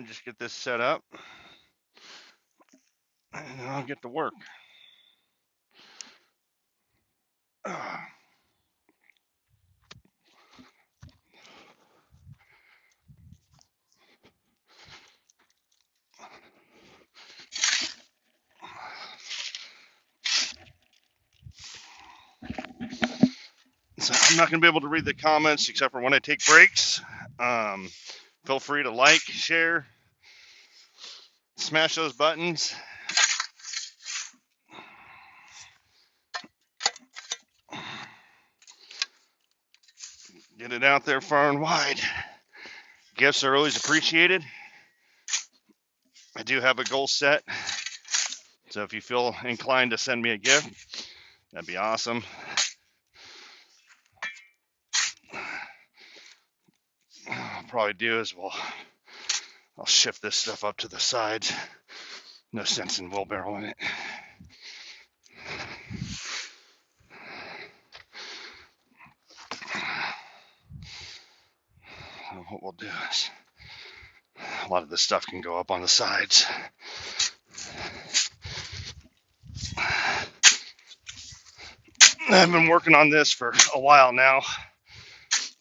me just get this set up, and then I'll get to work. So I'm not going to be able to read the comments except for when I take breaks. Feel free to like, share, smash those buttons. Get it out there far and wide. Gifts are always appreciated. I do have a goal set, so if you feel inclined to send me a gift, that'd be awesome. What I'll probably do is I'll shift this stuff up to the sides. No sense in wheelbarrowing it. What we'll do is a lot of this stuff can go up on the sides. I've been working on this for a while now.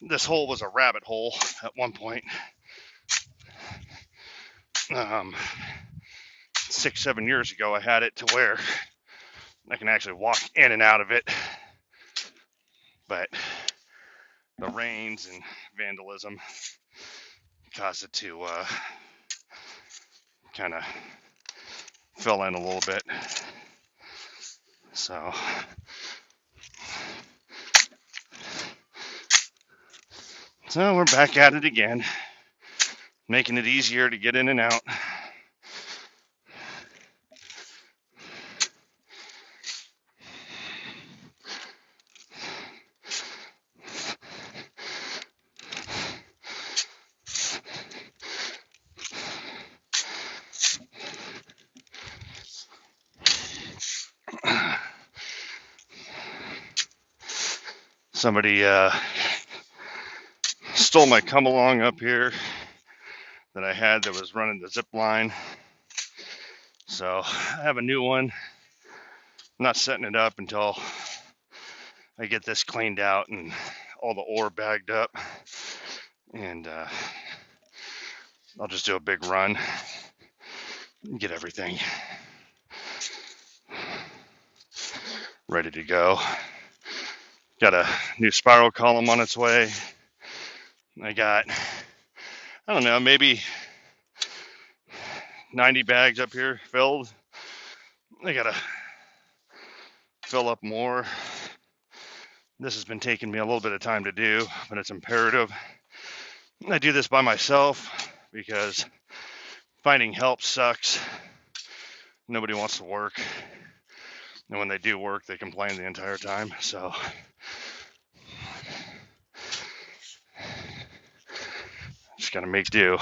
This hole was a rabbit hole at one point. 6-7 years ago, I had it to where I can actually walk in and out of it. But the rains and vandalism caused it to kind of fill in a little bit. So we're back at it again, making it easier to get in and out. Somebody stole my come along up here that I had that was running the zip line. So I have a new one. I'm not setting it up until I get this cleaned out and all the ore bagged up. And I'll just do a big run and get everything ready to go. Got a new spiral column on its way. I got, I don't know, maybe 90 bags up here filled. I gotta fill up more. This has been taking me a little bit of time to do, but it's imperative. I do this by myself because finding help sucks. Nobody wants to work. And when they do work, they complain the entire time. So just gotta make do.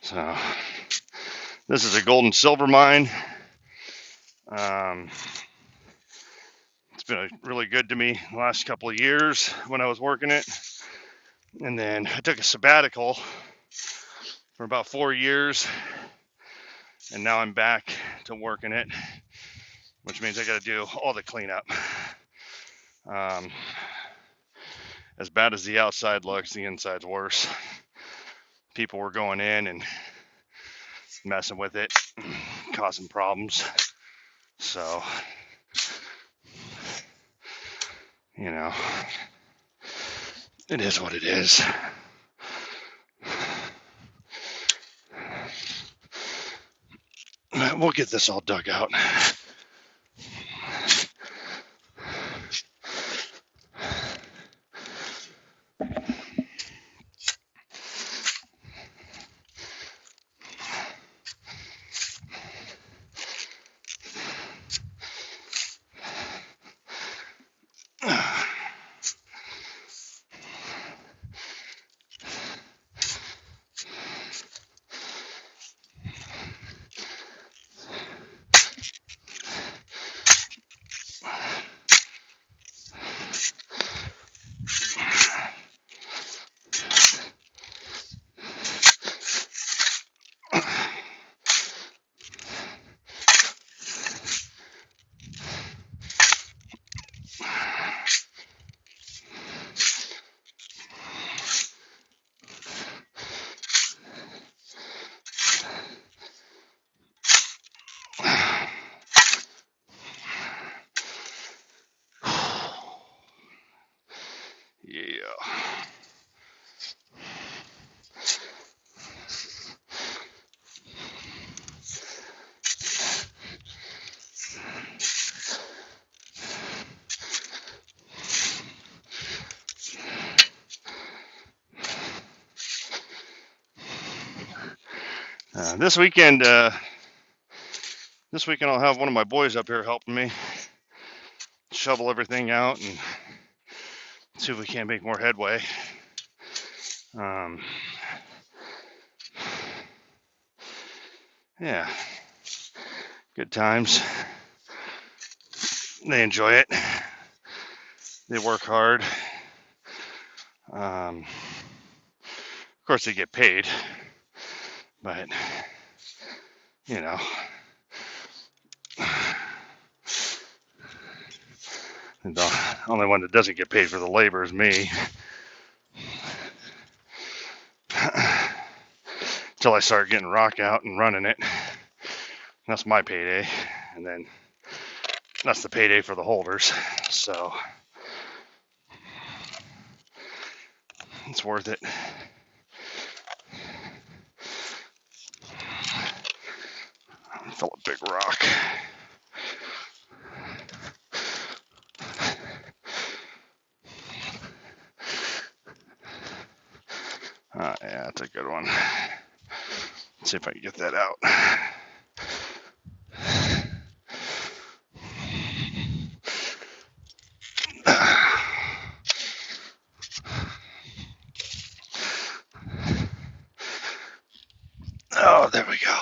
So this is a gold and silver mine. It's been really good to me the last couple of years when I was working it. And then I took a sabbatical for about 4 years. And now I'm back to working it, which means I got to do all the cleanup. As bad as the outside looks, the inside's worse. People were going in and messing with it, causing problems. So, you know, it is what it is. We'll get this all dug out. This weekend I'll have one of my boys up here helping me shovel everything out and see if we can't make more headway. Yeah, good times. They enjoy it. They work hard. Of course, they get paid, but you know, the only one that doesn't get paid for the labor is me. Until I start getting rock out and running it. That's my payday. And then that's the payday for the holders. So it's worth it. I fell a big rock. Yeah, that's a good one. Let's see if I can get that out. Oh, there we go.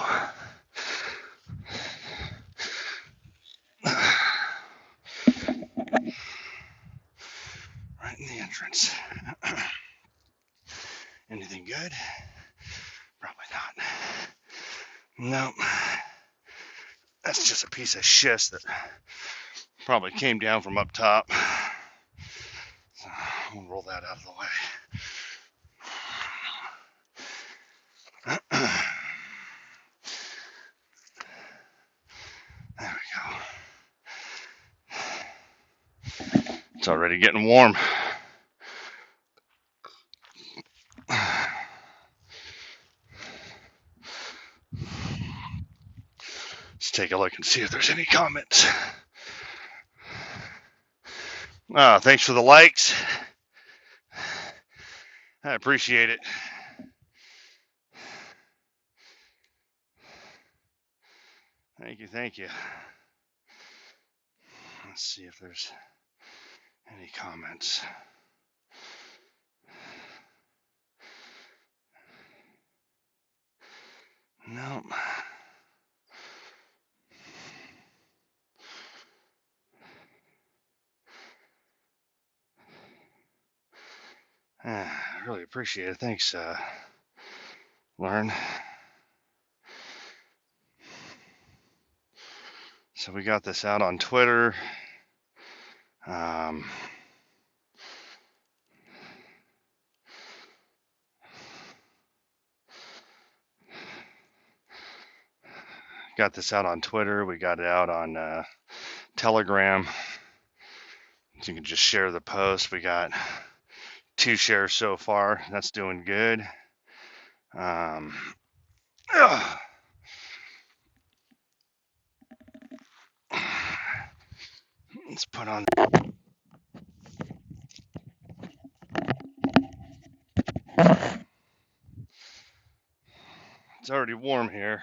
Right in the entrance. Anything good? Probably not. Nope. That's just a piece of schist that probably came down from up top. So we'll roll that out of the way. There we go. It's already getting warm. Let's take a look and see if there's any comments. Thanks for the likes. I appreciate it. Thank you. Let's see if there's any comments. Nope. I really appreciate it. Thanks, Lauren. So we got this out on Twitter. Got this out on Twitter. We got it out on Telegram. So you can just share the post. We got 2 shares so far. That's doing good. Let's put on. It's already warm here.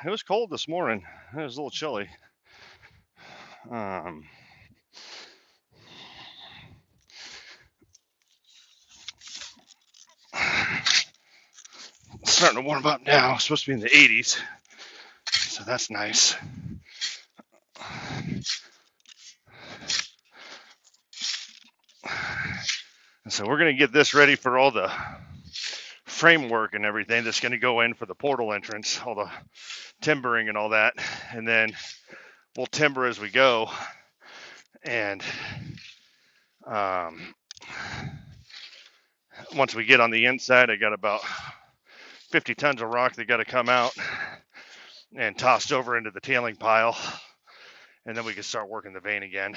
It was cold this morning. It was a little chilly. It's starting to warm up now. It's supposed to be in the 80s. So that's nice. So we're going to get this ready for all the framework and everything that's going to go in for the portal entrance, all the timbering and all that. And then we'll timber as we go. And once we get on the inside, I got about 50 tons of rock that got to come out and tossed over into the tailing pile. And then we can start working the vein again.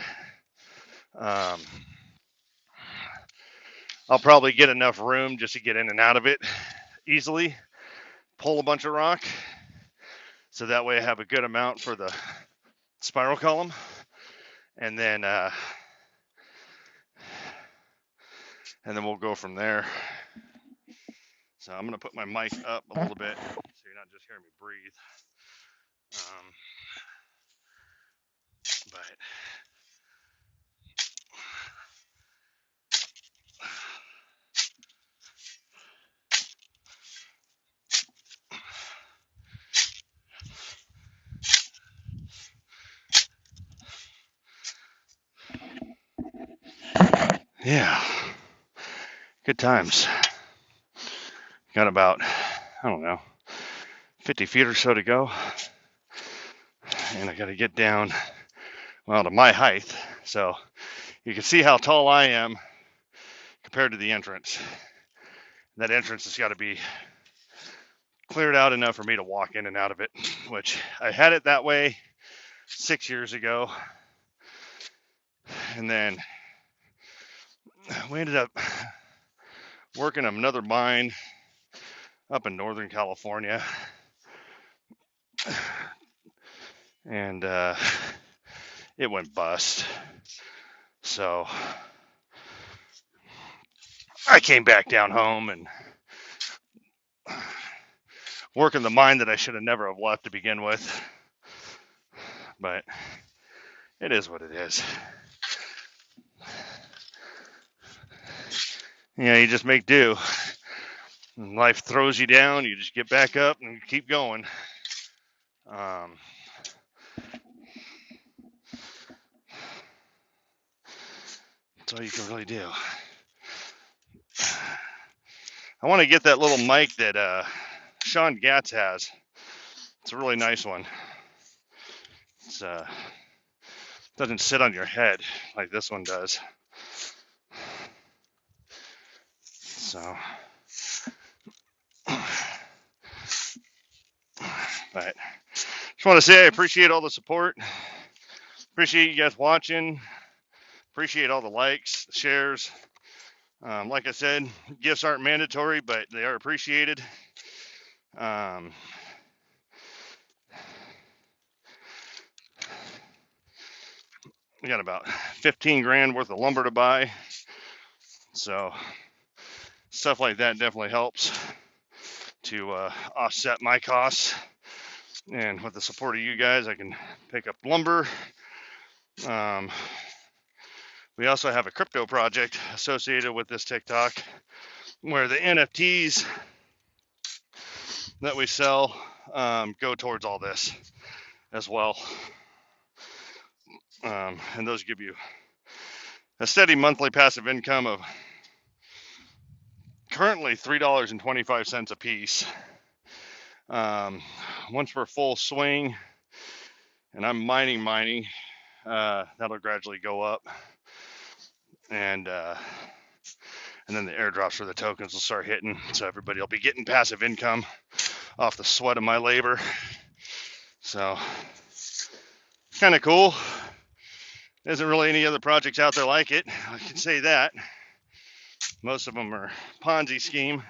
I'll probably get enough room just to get in and out of it easily, pull a bunch of rock, so that way I have a good amount for the spiral column, and then we'll go from there. So I'm going to put my mic up a little bit so you're not just hearing me breathe. But yeah, good times. Got about, I don't know, 50 feet or so to go. And I got to get down, well, to my height. So you can see how tall I am compared to the entrance. That entrance has got to be cleared out enough for me to walk in and out of it, which I had it that way 6 years ago. And then we ended up working another mine up in Northern California. And it went bust. So I came back down home and working the mine that I should have never have left to begin with. But it is what it is. Yeah, you just make do. When life throws you down, you just get back up and keep going. That's all you can really do. I want to get that little mic that Sean Gatz has. It's a really nice one. It's doesn't sit on your head like this one does. So, but just want to say I appreciate all the support. Appreciate you guys watching. Appreciate all the likes, shares. Like I said, gifts aren't mandatory, but they are appreciated. We got about 15 grand worth of lumber to buy. So stuff like that definitely helps to offset my costs. And with the support of you guys, I can pick up lumber. We also have a crypto project associated with this TikTok where the NFTs that we sell go towards all this as well. And those give you a steady monthly passive income of currently $3.25 a piece. Once we're full swing and I'm mining, that'll gradually go up. And then the airdrops for the tokens will start hitting. So everybody will be getting passive income off the sweat of my labor. So kind of cool. There isn't really any other projects out there like it. I can say that. Most of them are Ponzi scheme.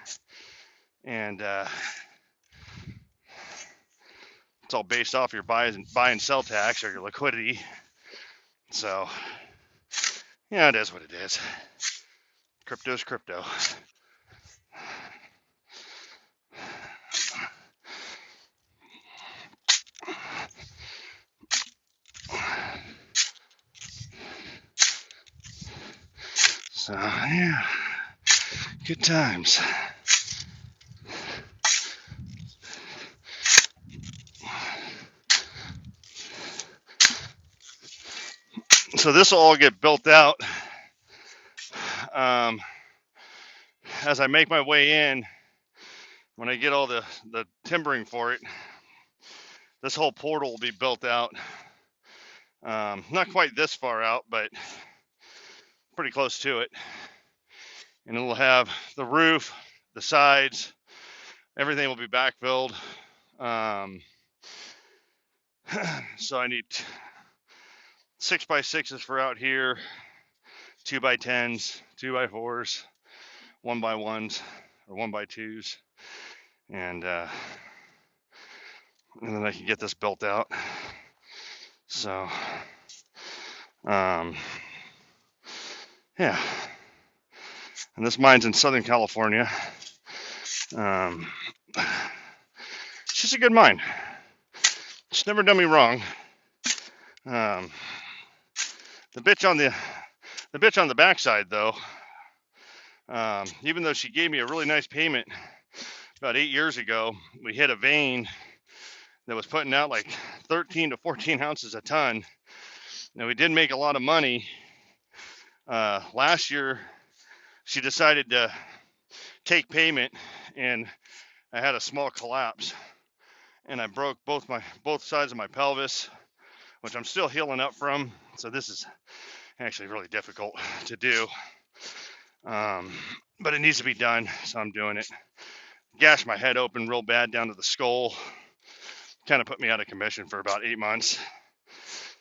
And it's all based off your buy and sell tax or your liquidity. So, yeah, it is what it is. Crypto's crypto. So, yeah, good times. So this will all get built out as I make my way in. When I get all the timbering for it, this whole portal will be built out. Not quite this far out, but pretty close to it. And it'll have the roof, the sides, everything will be backfilled. So I need 6x6s for out here, 2x10s, 2x4s, 1x1s, or 1x2s, and then I can get this built out. So, yeah. And this mine's in Southern California. She's a good mine. She's never done me wrong. Um, the bitch on the backside, though, even though she gave me a really nice payment about 8 years ago, we hit a vein that was putting out like 13 to 14 ounces a ton. And we did make a lot of money. Last year, she decided to take payment, and I had a small collapse, and I broke both sides of my pelvis, which I'm still healing up from. So this is actually really difficult to do, but it needs to be done, so I'm doing it. Gashed my head open real bad down to the skull. Kind of put me out of commission for about 8 months.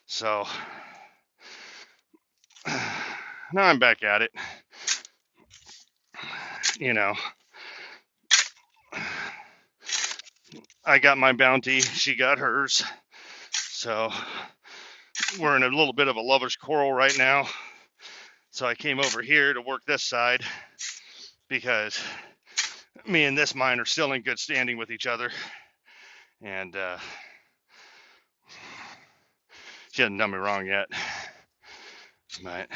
So now I'm back at it. You know, I got my bounty, she got hers. So we're in a little bit of a lover's quarrel right now. So I came over here to work this side because me and this mine are still in good standing with each other. And she hasn't done me wrong yet. But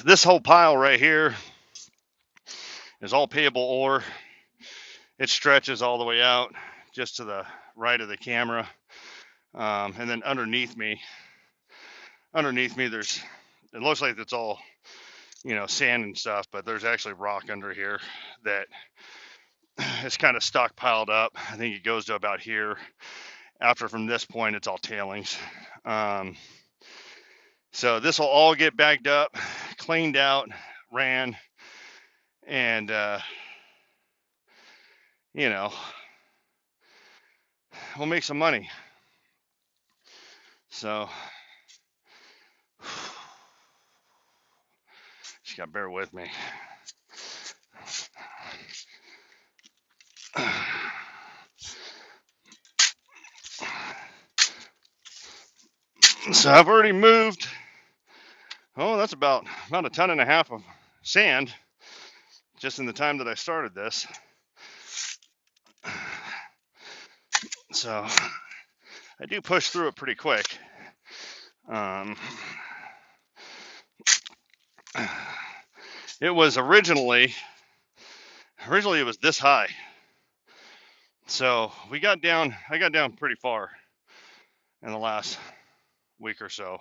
this whole pile right here is all payable ore. It stretches all the way out just to the right of the camera. And then underneath me, it looks like it's all, sand and stuff, but there's actually rock under here that is kind of stockpiled up. I think it goes to about here. After from this point, it's all tailings. So this will all get bagged up, cleaned out, ran, and, we'll make some money. So just gotta bear with me. So I've already moved. That's about a ton and a half of sand just in the time that I started this. So I do push through it pretty quick. It was originally it was this high. So I got down pretty far in the last week or so.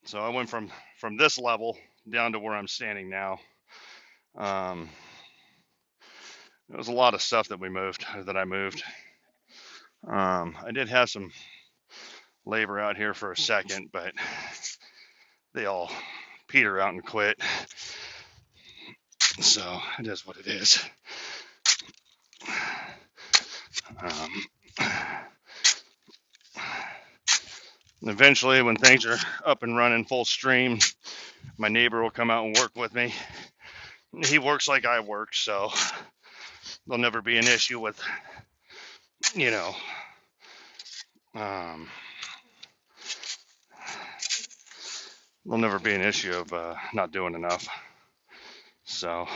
So I went from this level down to where I'm standing now. There was a lot of stuff that I moved. I did have some labor out here for a second, but they all peter out and quit. So it is what it is. Eventually, when things are up and running full stream, my neighbor will come out and work with me. He works like I work, so there'll never be an issue with, there'll never be an issue of not doing enough. So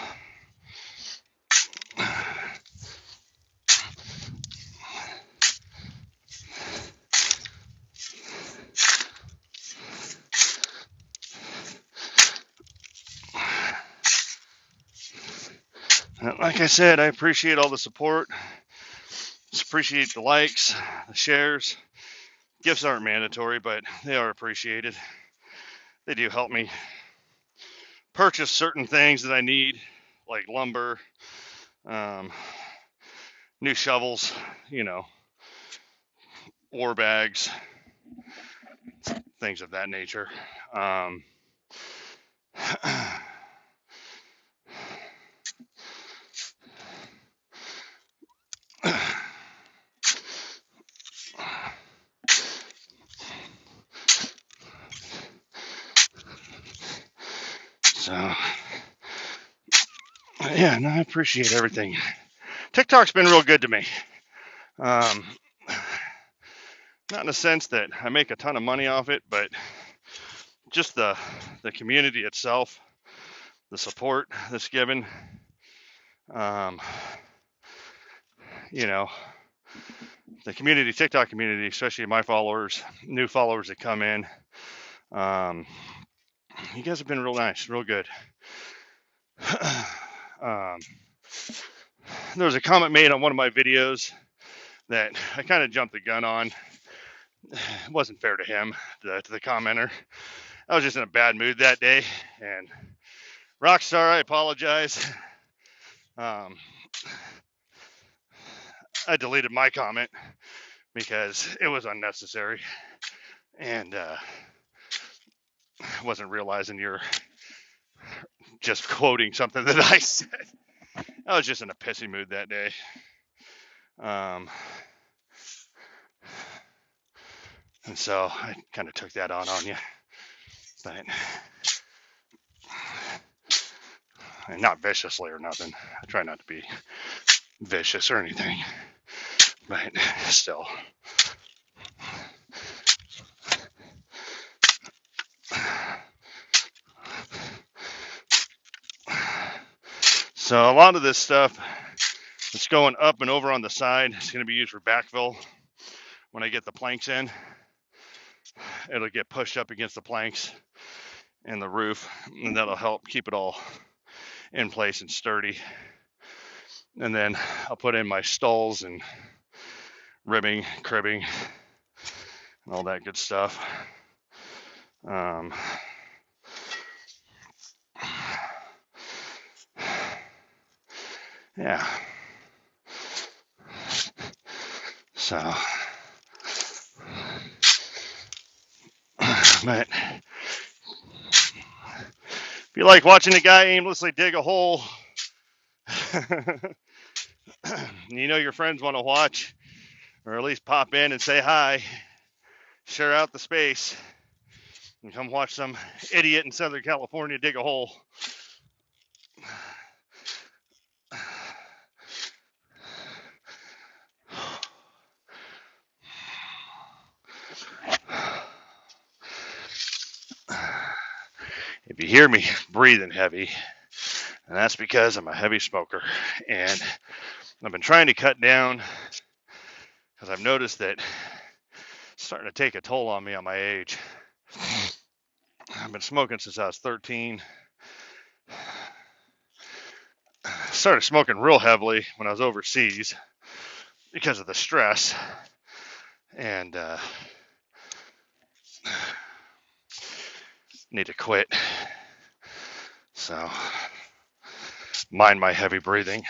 like I said, I appreciate all the support. Just appreciate the likes, the shares. Gifts aren't mandatory, but they are appreciated. They do help me purchase certain things that I need, like lumber, new shovels, ore bags, things of that nature. So, yeah, no, I appreciate everything. TikTok's been real good to me. Not in the sense that I make a ton of money off it, but just the the community itself, the support that's given. You know, the community, TikTok community, especially my followers, new followers that come in. You guys have been real nice, real good. There was a comment made on one of my videos that I kind of jumped the gun on. It wasn't fair to him, to the commenter. I was just in a bad mood that day, and Rockstar, I apologize. I deleted my comment because it was unnecessary, and wasn't realizing you're just quoting something that I said. I was just in a pissy mood that day. And so I kind of took that on you, but and not viciously or nothing. I try not to be vicious or anything, but still. So a lot of this stuff that's going up and over on the side is going to be used for backfill. When I get the planks in, it'll get pushed up against the planks and the roof, and that'll help keep it all in place and sturdy. And then I'll put in my stalls and ribbing, cribbing, and all that good stuff. Yeah. So, but if you like watching a guy aimlessly dig a hole, you know your friends want to watch, or at least pop in and say hi, share out the space, and come watch some idiot in Southern California dig a hole. If you hear me breathing heavy, and that's because I'm a heavy smoker, and I've been trying to cut down because I've noticed that it's starting to take a toll on me on my age. I've been smoking since I was 13. Started smoking real heavily when I was overseas because of the stress, and need to quit. So mind my heavy breathing.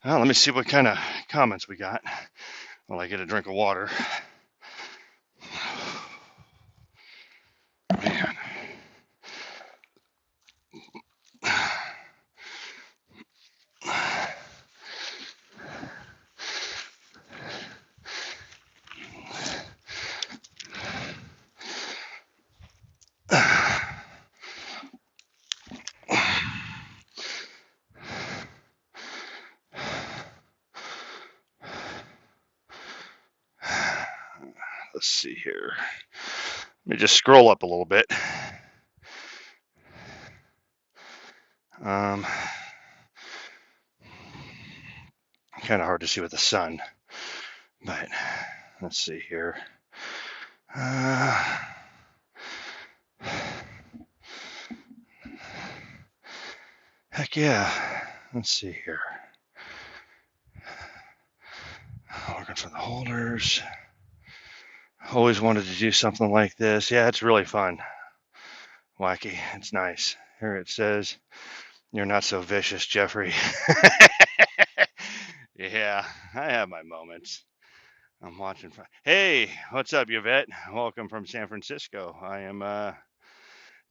Well, let me see what kind of comments we got while I get a drink of water. Man. Let's see here. Let me just scroll up a little bit. Kind of hard to see with the sun, but let's see here. Heck yeah. Let's see here. Looking for the holders. Always wanted to do something like this. Yeah, it's really fun. Wacky. It's nice. Here it says, "You're not so vicious, Jeffrey." Yeah, I have my moments. I'm watching. Hey, what's up, Yvette? Welcome from San Francisco. I am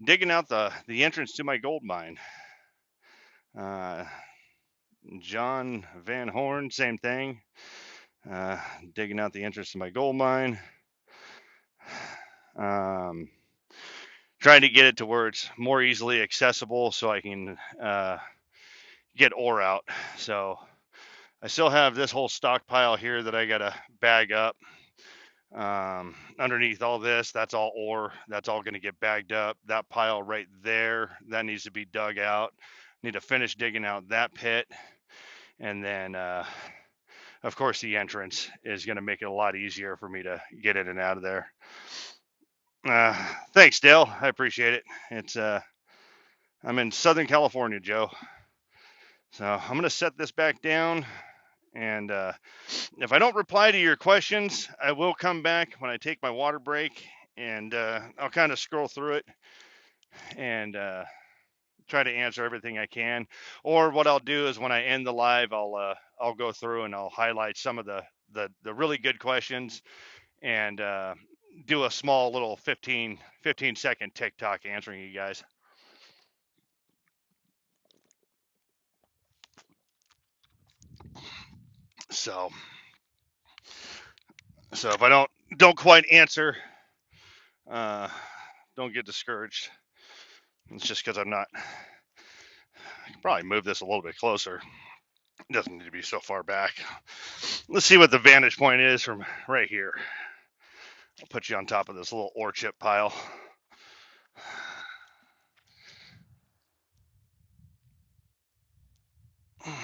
digging out the entrance to my gold mine. John Van Horn, same thing. Digging out the entrance to my gold mine. Trying to get it to where it's more easily accessible so I can get ore out. So I still have this whole stockpile here that I gotta bag up. Underneath all this, that's all ore. That's all going to get bagged up. That pile right there, that needs to be dug out. Need to finish digging out that pit. And then, of course, the entrance is going to make it a lot easier for me to get in and out of there. Thanks, Dale. I appreciate it. It's I'm in Southern California, Joe. So I'm going to set this back down. And if I don't reply to your questions, I will come back when I take my water break, and I'll kind of scroll through it and try to answer everything I can. Or what I'll do is when I end the live, I'll go through and I'll highlight some of the really good questions and do a small little 15-second TikTok answering you guys. So if I don't quite answer, don't get discouraged. It's just because I'm not. I can probably move this a little bit closer. It doesn't need to be so far back. Let's see what the vantage point is from right here. I'll put you on top of this little ore chip pile. Let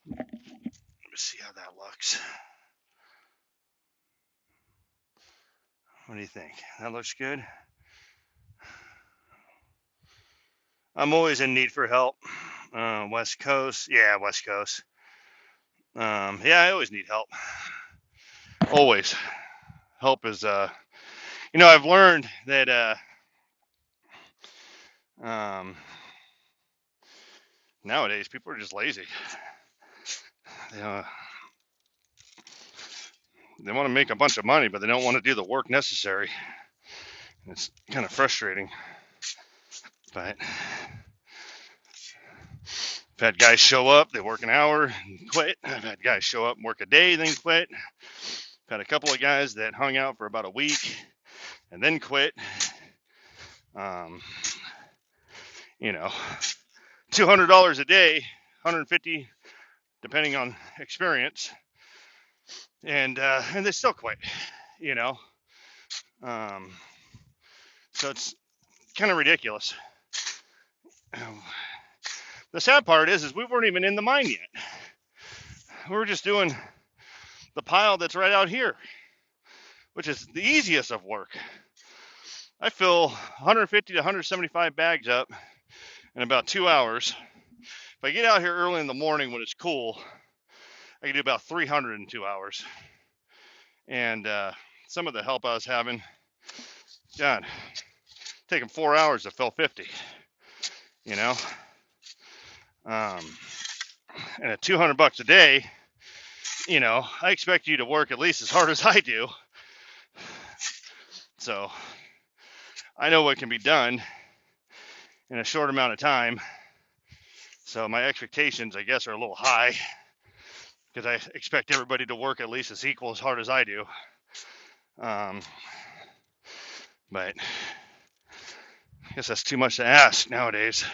me see how that looks. What do you think? That looks good? I'm always in need for help. West Coast. Yeah, West Coast. Yeah, I always need help. Always. Help is, I've learned that nowadays people are just lazy. They want to make a bunch of money, but they don't want to do the work necessary. It's kind of frustrating. But I've had guys show up, they work an hour and quit. I've had guys show up and work a day, then quit. I've had a couple of guys that hung out for about a week and then quit. $200 a day, 150 depending on experience, and they still quit. So it's kind of ridiculous. The sad part is we weren't even in the mine yet. We were just doing the pile that's right out here, which is the easiest of work. I fill 150 to 175 bags up in about 2 hours. If I get out here early in the morning when it's cool, I can do about 300 in 2 hours. And some of the help I was having, God, taking 4 hours to fill 50, and at $200 a day, I expect you to work at least as hard as I do. So I know what can be done in a short amount of time. So my expectations, I guess, are a little high because I expect everybody to work at least as equal as hard as I do. But I guess that's too much to ask nowadays.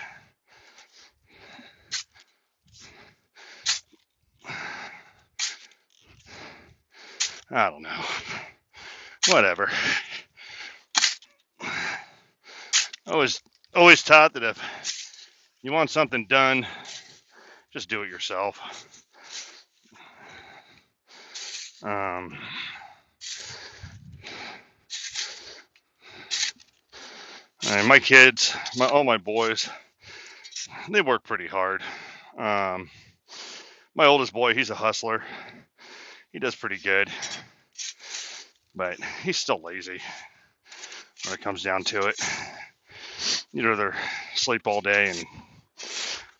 I don't know. Whatever. I was always taught that if you want something done, just do it yourself. And my kids, all my boys, they work pretty hard. My oldest boy, he's a hustler. He does pretty good, but he's still lazy when it comes down to it. You'd rather sleep all day and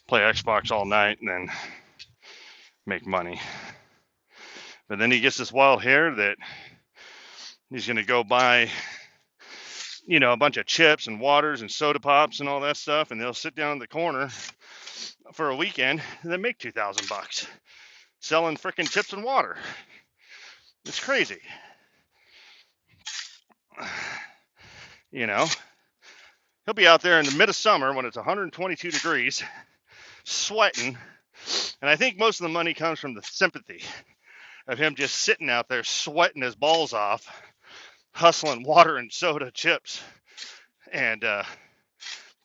play Xbox all night and then make money. But then he gets this wild hair that he's going to go buy a bunch of chips and waters and soda pops and all that stuff, and they'll sit down in the corner for a weekend and then make $2,000 selling freaking chips and water. It's crazy. He'll be out there in the mid of summer when it's 122 degrees, sweating, and I think most of the money comes from the sympathy of him just sitting out there sweating his balls off, hustling water and soda chips, and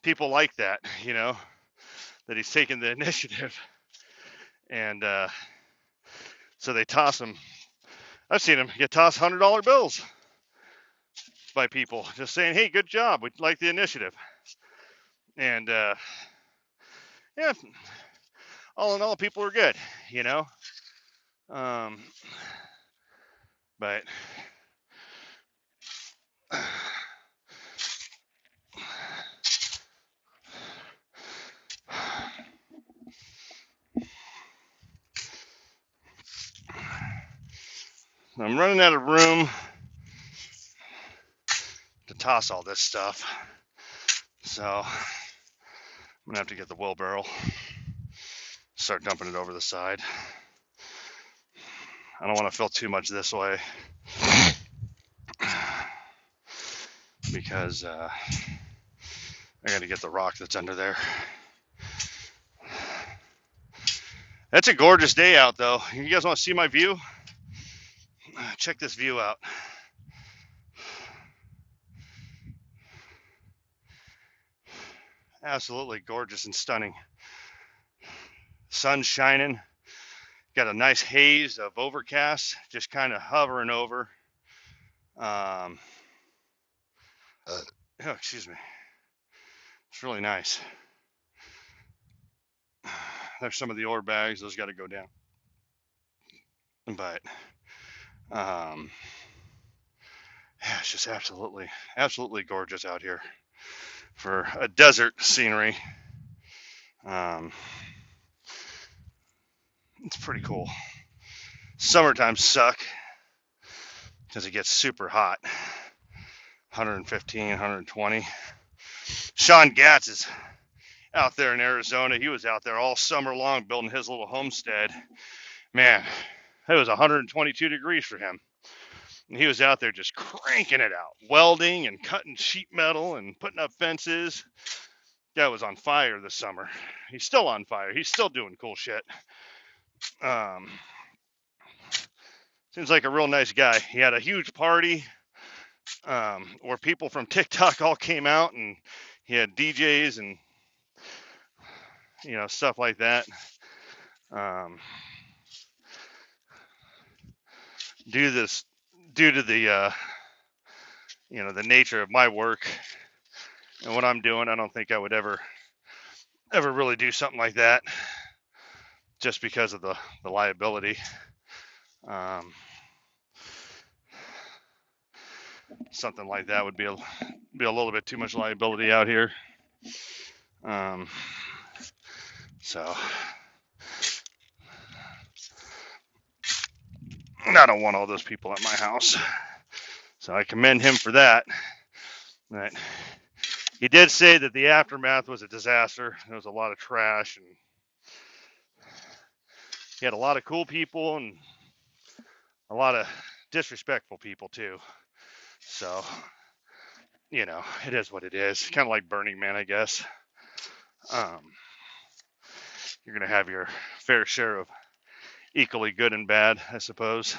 people like that, that he's taking the initiative, and so they toss him. I've seen him get tossed $100 bills by people just saying, "Hey, good job. We like the initiative." And yeah, all in all, people are good, Um, but I'm running out of room to toss all this stuff, so I'm gonna have to get the wheelbarrow, start dumping it over the side. I don't want to fill too much this way because I got to get the rock that's under there. That's a gorgeous day out, though. You guys want to see my view? Check this view out. Absolutely gorgeous and stunning. Sun's shining. Got a nice haze of overcast just kind of hovering over. Oh, excuse me. It's really nice. There's some of the ore bags. Those got to go down. But yeah, it's just absolutely gorgeous out here for a desert scenery. It's pretty cool. Summertime suck because it gets super hot. 115, 120. Sean Gatz is out there in Arizona. He was out there all summer long building his little homestead. Man, it was 122 degrees for him. And he was out there just cranking it out, welding and cutting sheet metal and putting up fences. Guy was on fire this summer. He's still on fire. He's still doing cool shit. Seems like a real nice guy. He had a huge party where people from TikTok all came out, and he had DJs and stuff like that. Due to the the nature of my work and what I'm doing, I don't think I would ever really do something like that, just because of the liability. Something like that would be a little bit too much liability out here. So I don't want all those people at my house. So I commend him for that. But he did say that the aftermath was a disaster. There was a lot of trash, and he had a lot of cool people and a lot of disrespectful people too. So, it is what it is. Kind of like Burning Man, I guess. You're going to have your fair share of equally good and bad, I suppose.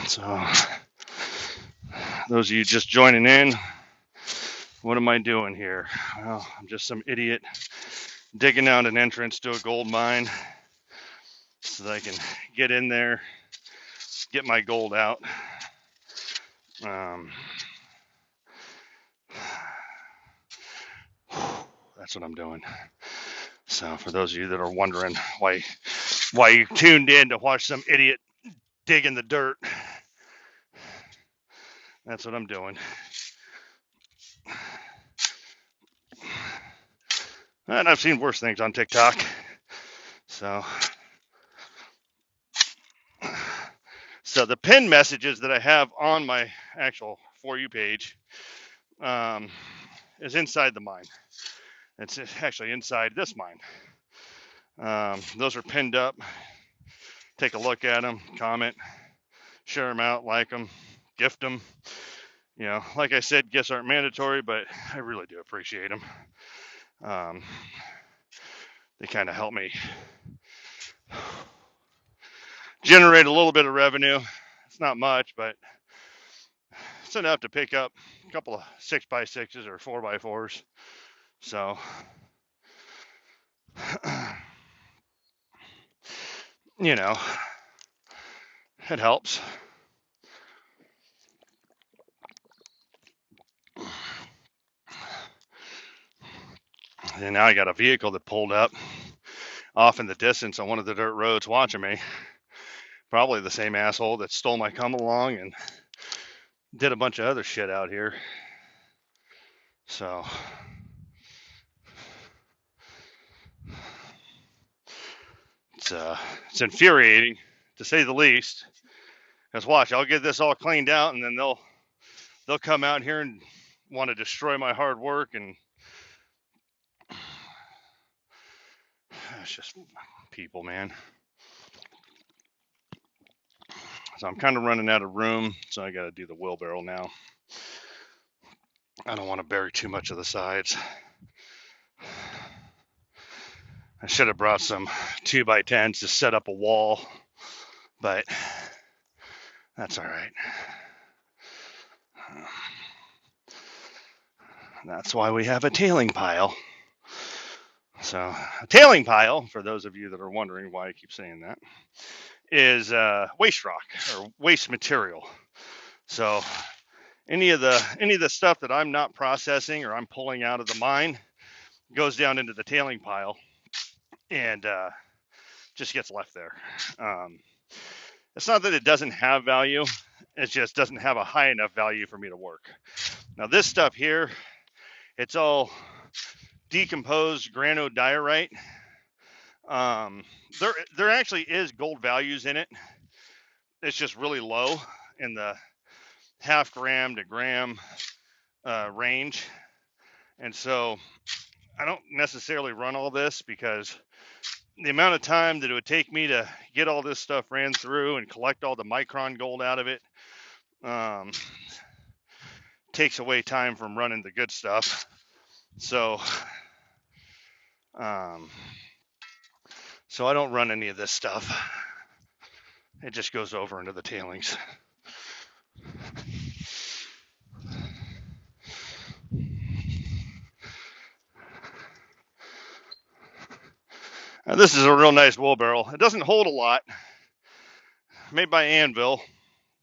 So, those of you just joining in, what am I doing here? Well, I'm just some idiot digging out an entrance to a gold mine so that I can get in there, get my gold out. That's what I'm doing. So for those of you that are wondering why Why you tuned in to watch some idiot dig in the dirt. That's what I'm doing. And I've seen worse things on TikTok. So the pinned messages that I have on my actual For You page is inside the mine. It's actually inside this mine. Those are pinned up. Take a look at them, comment, share them out, like them, gift them. You know, like I said, gifts aren't mandatory, but I really do appreciate them. They kind of help me generate a little bit of revenue. It's not much, but it's enough to pick up a couple of 6x6s or 4x4s. So, you know, it helps. And now I got a vehicle that pulled up off in the distance on one of the dirt roads watching me. Probably the same asshole that stole my come along and did a bunch of other shit out here. So it's infuriating to say the least. Because watch, I'll get this all cleaned out, and then they'll come out here and want to destroy my hard work, and it's just people, man. So I'm kind of running out of room, so I got to do the wheelbarrow now. I don't want to bury too much of the sides. I should have brought some 2x10s to set up a wall, but that's all right. That's why we have a tailing pile. So a tailing pile, for those of you that are wondering why I keep saying that, is waste rock or waste material. So any of the stuff that I'm not processing or I'm pulling out of the mine goes down into the tailing pile and just gets left there. It's not that it doesn't have value, it just doesn't have a high enough value for me to work. Now this stuff here, it's all decomposed granodiorite. There actually is gold values in it. It's just really low in the half gram to gram range. And so I don't necessarily run all this because the amount of time that it would take me to get all this stuff ran through and collect all the micron gold out of it takes away time from running the good stuff. So I don't run any of this stuff. It just goes over into the tailings. Now, this is a real nice wheelbarrow. It doesn't hold a lot. Made by Anvil,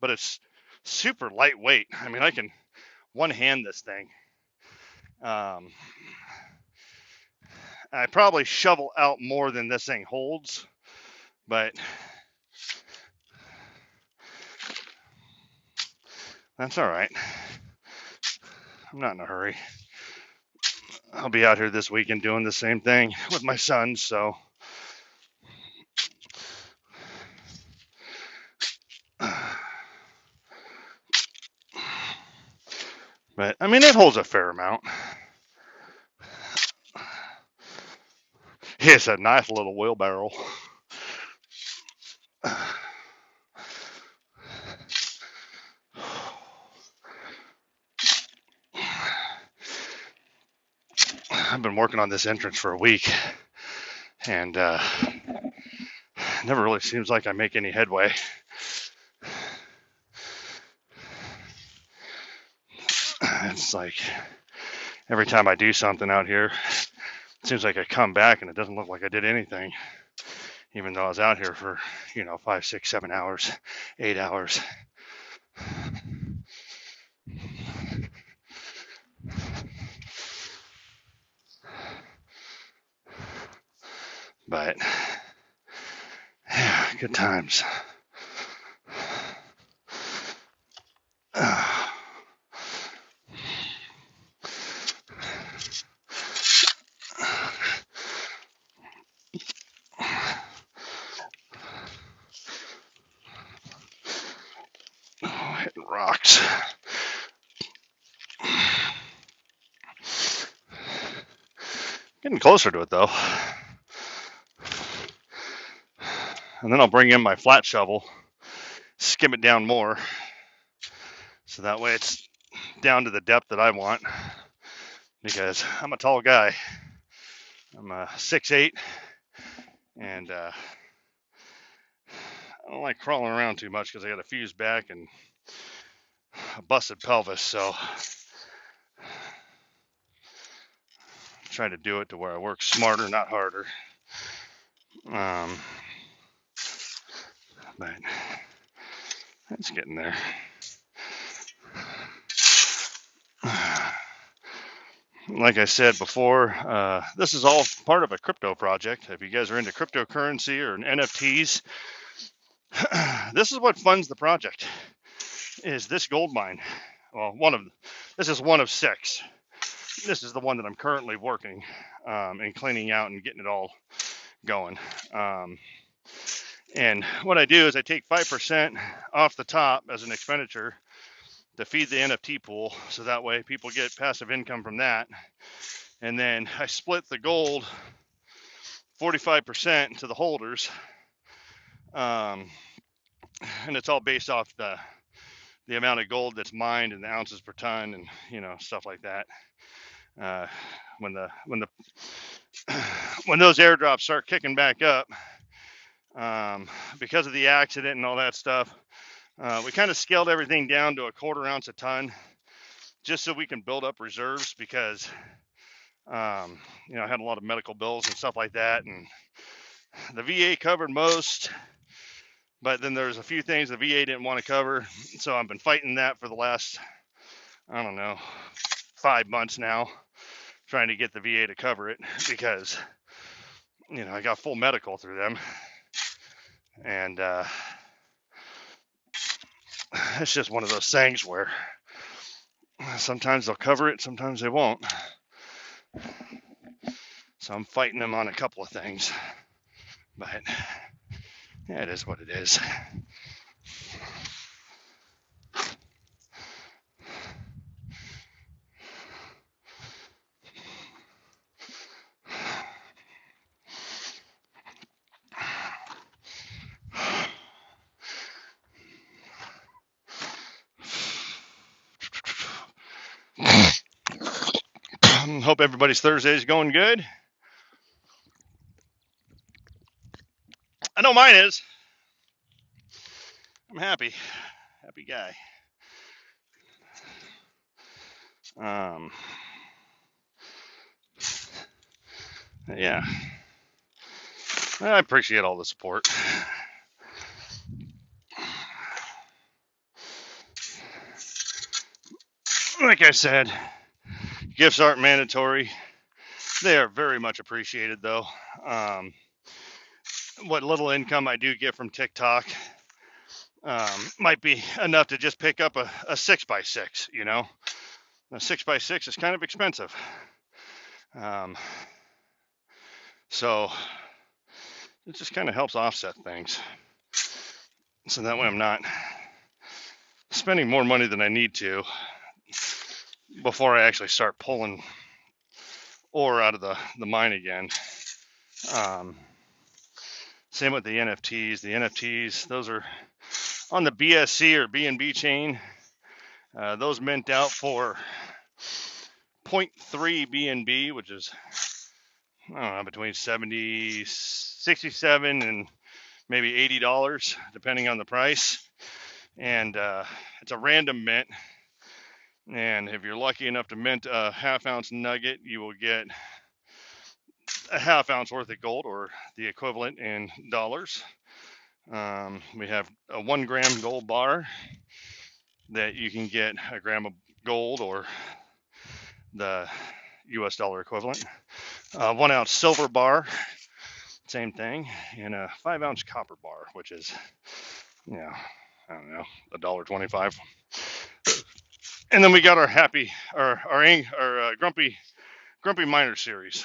but it's super lightweight. I mean, I can one-hand this thing. I probably shovel out more than this thing holds, but that's all right. I'm not in a hurry. I'll be out here this weekend doing the same thing with my sons, so but I mean, it holds a fair amount. It's a nice little wheelbarrow. I've been working on this entrance for a week, and it never really seems like I make any headway. It's like every time I do something out here, it seems like I come back and it doesn't look like I did anything, even though I was out here for 5, 6, 7 hours, 8 hours. But Good times. Hitting rocks. Getting closer to it though. And then I'll bring in my flat shovel, skim it down more, so that way it's down to the depth that I want, because I'm a tall guy. I'm 6'8", and I don't like crawling around too much because I got a fused back and a busted pelvis, so try to do it to where I work smarter, not harder. But it's getting there. Like I said before, this is all part of a crypto project. If you guys are into cryptocurrency or NFTs, this is what funds the project, is this gold mine. Well, this is one of 6. This is the one that I'm currently working and cleaning out and getting it all going. And what I do is I take 5% off the top as an expenditure to feed the NFT pool, so that way people get passive income from that. And then I split the gold 45% to the holders, and it's all based off the amount of gold that's mined and the ounces per ton, and stuff like that. When those airdrops start kicking back up, because of the accident and all that stuff, we kind of scaled everything down to a 1/4 ounce a ton, just so we can build up reserves, because I had a lot of medical bills and stuff like that, and the VA covered most, but then there's a few things the VA didn't want to cover, so I've been fighting that for the last, 5 months now, trying to get the VA to cover it, because I got full medical through them, and it's just one of those things where sometimes they'll cover it, sometimes they won't. So I'm fighting them on a couple of things, but yeah, it is what it is. Hope everybody's Thursday is going good. I know mine is. I'm happy guy. Yeah, I appreciate all the support. Like I said, gifts aren't mandatory. They are very much appreciated, though. What little income I do get from TikTok might be enough to just pick up a 6x6. A 6x6 is kind of expensive. So it just kind of helps offset things. So that way I'm not spending more money than I need to before I actually start pulling ore out of the mine again. Same with the NFTs. The NFTs, those are on the BSC or BNB chain. Those mint out for 0.3 BNB, which is, between 67 and maybe $80, depending on the price. And it's a random mint. And if you're lucky enough to mint a 1/2 ounce nugget, you will get a 1/2 ounce worth of gold, or the equivalent in dollars. We have a 1 gram gold bar that you can get a gram of gold, or the US dollar equivalent. 1 ounce silver bar same thing, and a 5-ounce copper bar, which is, I don't know, $1.25. And then we got our grumpy miner series,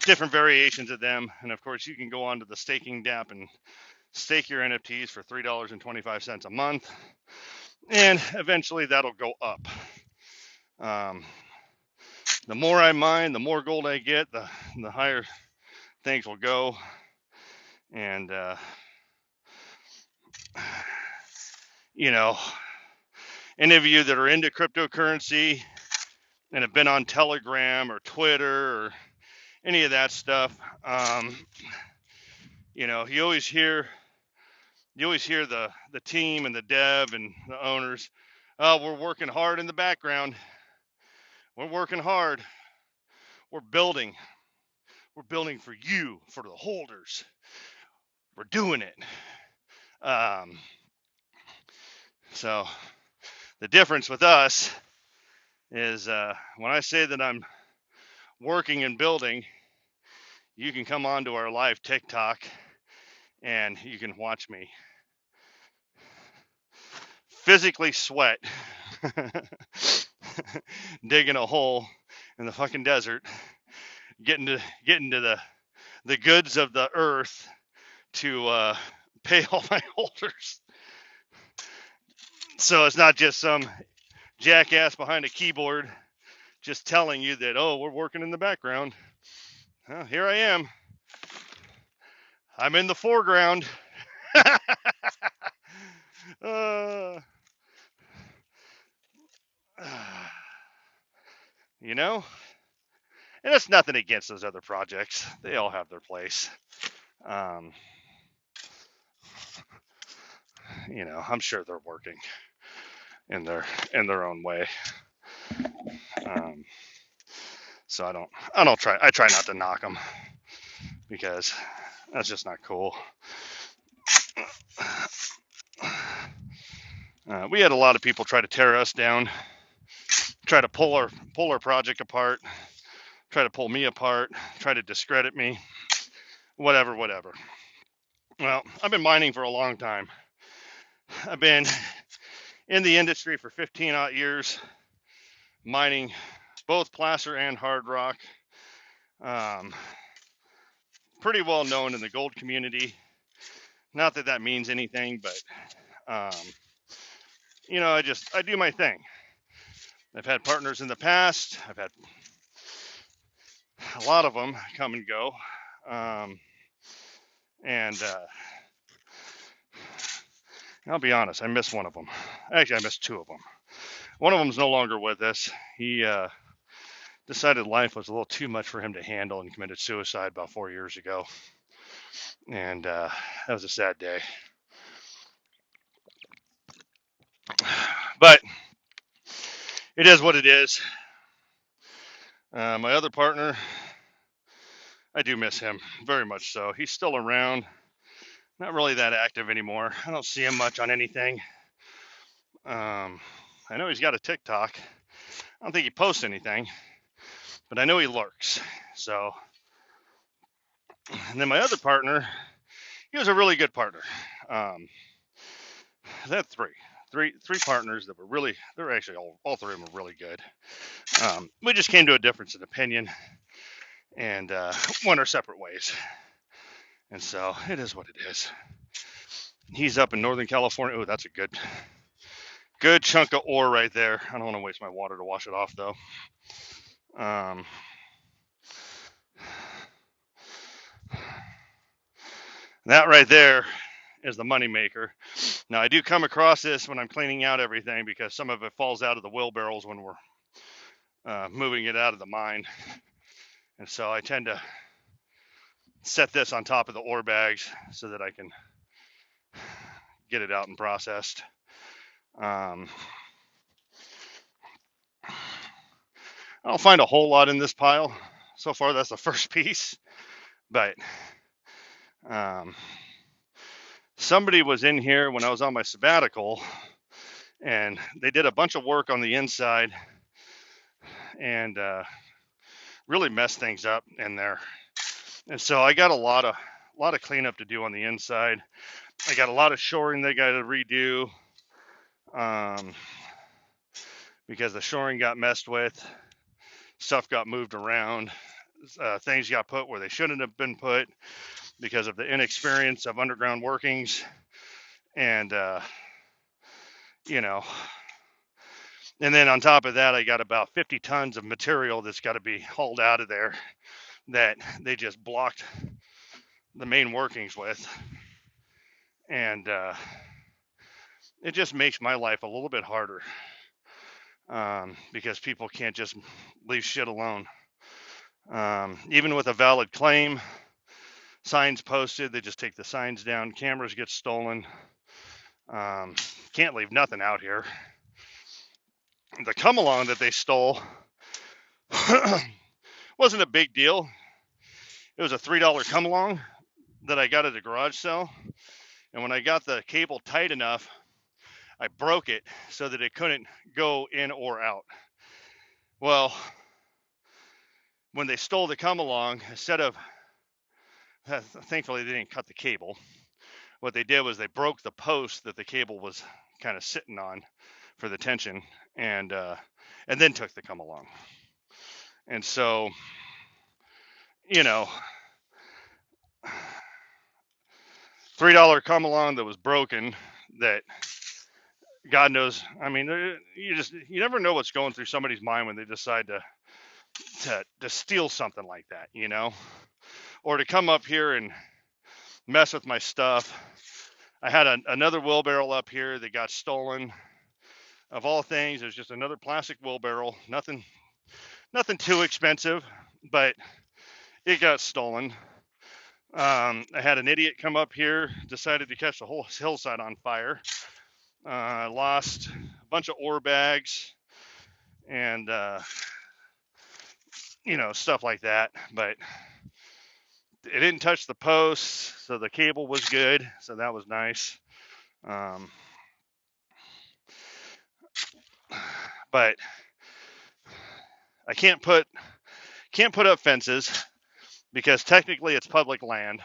different variations of them, and of course you can go onto the staking DApp and stake your NFTs for $3.25 a month, and eventually that'll go up. The more I mine, the more gold I get, the higher things will go. And any of you that are into cryptocurrency and have been on Telegram or Twitter or any of that stuff, you always hear the team and the dev and the owners, oh, we're working hard in the background. We're working hard. We're building for you, for the holders. We're doing it. So the difference with us is when I say that I'm working and building, you can come onto our live TikTok and you can watch me physically sweat digging a hole in the fucking desert, getting to the goods of the earth to pay all my holders. So it's not just some jackass behind a keyboard just telling you that, oh, we're working in the background. Well, here I am. I'm in the foreground. And it's nothing against those other projects. They all have their place. I'm sure they're working in their own way. So I try not to knock them because that's just not cool. We had a lot of people try to tear us down, try to pull our project apart, try to pull me apart, try to discredit me, whatever. Well, I've been mining for a long time. I've been in the industry for 15 odd years, mining both placer and hard rock. Pretty well known in the gold community. Not that that means anything, but I do my thing. I've had partners in the past. I've had a lot of them come and go. And I'll be honest, I missed one of them. Actually, I missed two of them. One of them's no longer with us. He decided life was a little too much for him to handle and committed suicide about 4 years ago. And that was a sad day. But it is what it is. My other partner, I do miss him very much so. He's still around. Not really that active anymore. I don't see him much on anything. I know he's got a TikTok. I don't think he posts anything, but I know he lurks. So, and then my other partner, he was a really good partner. I had three partners that were really, they're actually all three of them were really good. We just came to a difference in opinion and went our separate ways. And so it is what it is. He's up in Northern California. Oh, that's a good chunk of ore right there. I don't want to waste my water to wash it off though. That right there is the money maker. Now I do come across this when I'm cleaning out everything because some of it falls out of the wheelbarrows when we're moving it out of the mine. And so I tend to set this on top of the ore bags so that I can get it out and processed. I don't find a whole lot in this pile. So far, that's the first piece. But somebody was in here when I was on my sabbatical, and they did a bunch of work on the inside and really messed things up in there. And so I got a lot of cleanup to do on the inside. I got a lot of shoring they got to redo, because the shoring got messed with, stuff got moved around, things got put where they shouldn't have been put because of the inexperience of underground workings, and you know, and then on top of that, I got about 50 tons of material that's got to be hauled out of there that they just blocked the main workings with, and it just makes my life a little bit harder, because people can't just leave shit alone. Even with a valid claim, signs posted, they just take the signs down, cameras get stolen. Can't leave nothing out here. The come along that they stole wasn't a big deal. It was a $3 come along that I got at a garage sale. And when I got the cable tight enough, I broke it so that it couldn't go in or out. Well, when they stole the come along, instead of, thankfully they didn't cut the cable. What they did was they broke the post that the cable was kind of sitting on for the tension, and then took the come along. And so, you know, $3 come along that was broken, that God knows, I mean, you never know what's going through somebody's mind when they decide to steal something like that, or to come up here and mess with my stuff. I had another wheelbarrow up here that got stolen. Of all things, it was just another plastic wheelbarrow, nothing too expensive, but it got stolen. I had an idiot come up here, decided to catch the whole hillside on fire. I lost a bunch of ore bags and stuff like that, but it didn't touch the posts, so the cable was good, so that was nice. But I can't put up fences because technically it's public land,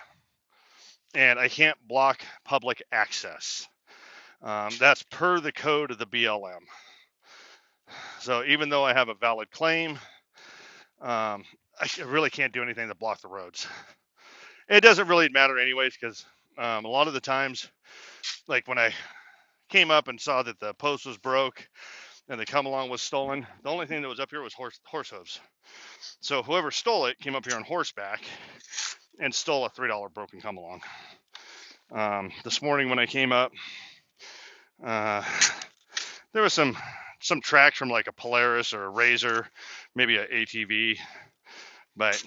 and I can't block public access. That's per the code of the BLM. So even though I have a valid claim, I really can't do anything to block the roads. It doesn't really matter anyways, because a lot of the times, like when I came up and saw that the post was broke and the come along was stolen, the only thing that was up here was horse hooves. So whoever stole it came up here on horseback and stole a $3 broken come along. This morning when I came up, there was some tracks from like a Polaris or a Razor, maybe an ATV, but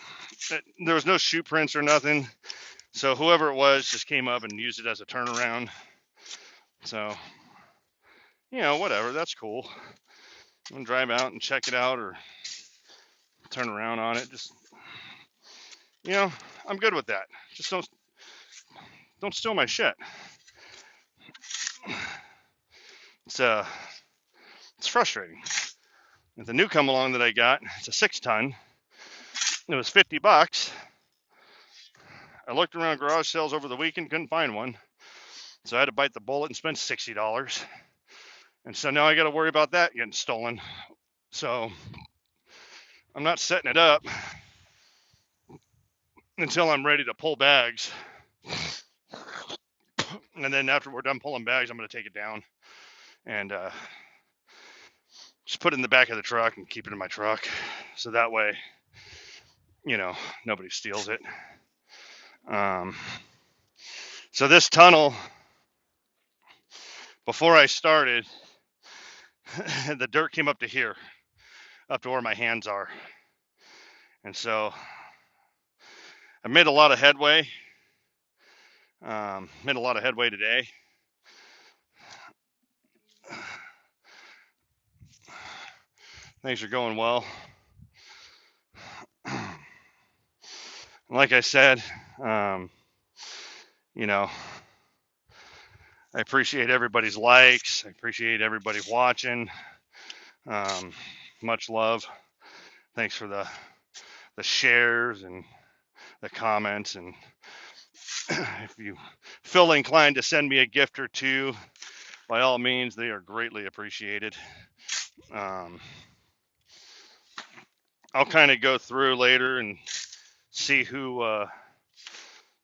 there was no shoe prints or nothing. So whoever it was just came up and used it as a turnaround. So, whatever, that's cool. I'm gonna drive out and check it out or turn around on it. Just, I'm good with that. Just don't steal my shit. It's frustrating. And the new come along that I got, it's a 6-ton. It was $50. I looked around garage sales over the weekend, couldn't find one. So I had to bite the bullet and spend $60. And so now I got to worry about that getting stolen. So I'm not setting it up until I'm ready to pull bags. And then after we're done pulling bags, I'm going to take it down and just put it in the back of the truck and keep it in my truck. So that way, nobody steals it. So this tunnel, before I started, the dirt came up to here, up to where my hands are. And so I made a lot of headway. Today. Things are going well. Like I said, I appreciate everybody's likes. I appreciate everybody watching. Much love. Thanks for the shares and the comments, and if you feel inclined to send me a gift or two, by all means, they are greatly appreciated. Um, I'll kind of go through later and see who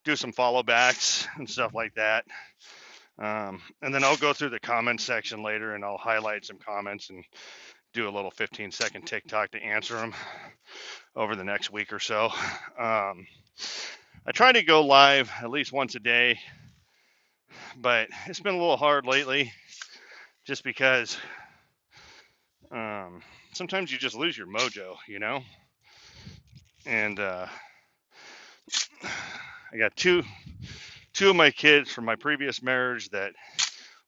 do some follow backs and stuff like that. And then I'll go through the comments section later and I'll highlight some comments and do a little 15-second TikTok to answer them over the next week or so. I try to go live at least once a day, but it's been a little hard lately just because sometimes you just lose your mojo, you know? And I got two of my kids from my previous marriage that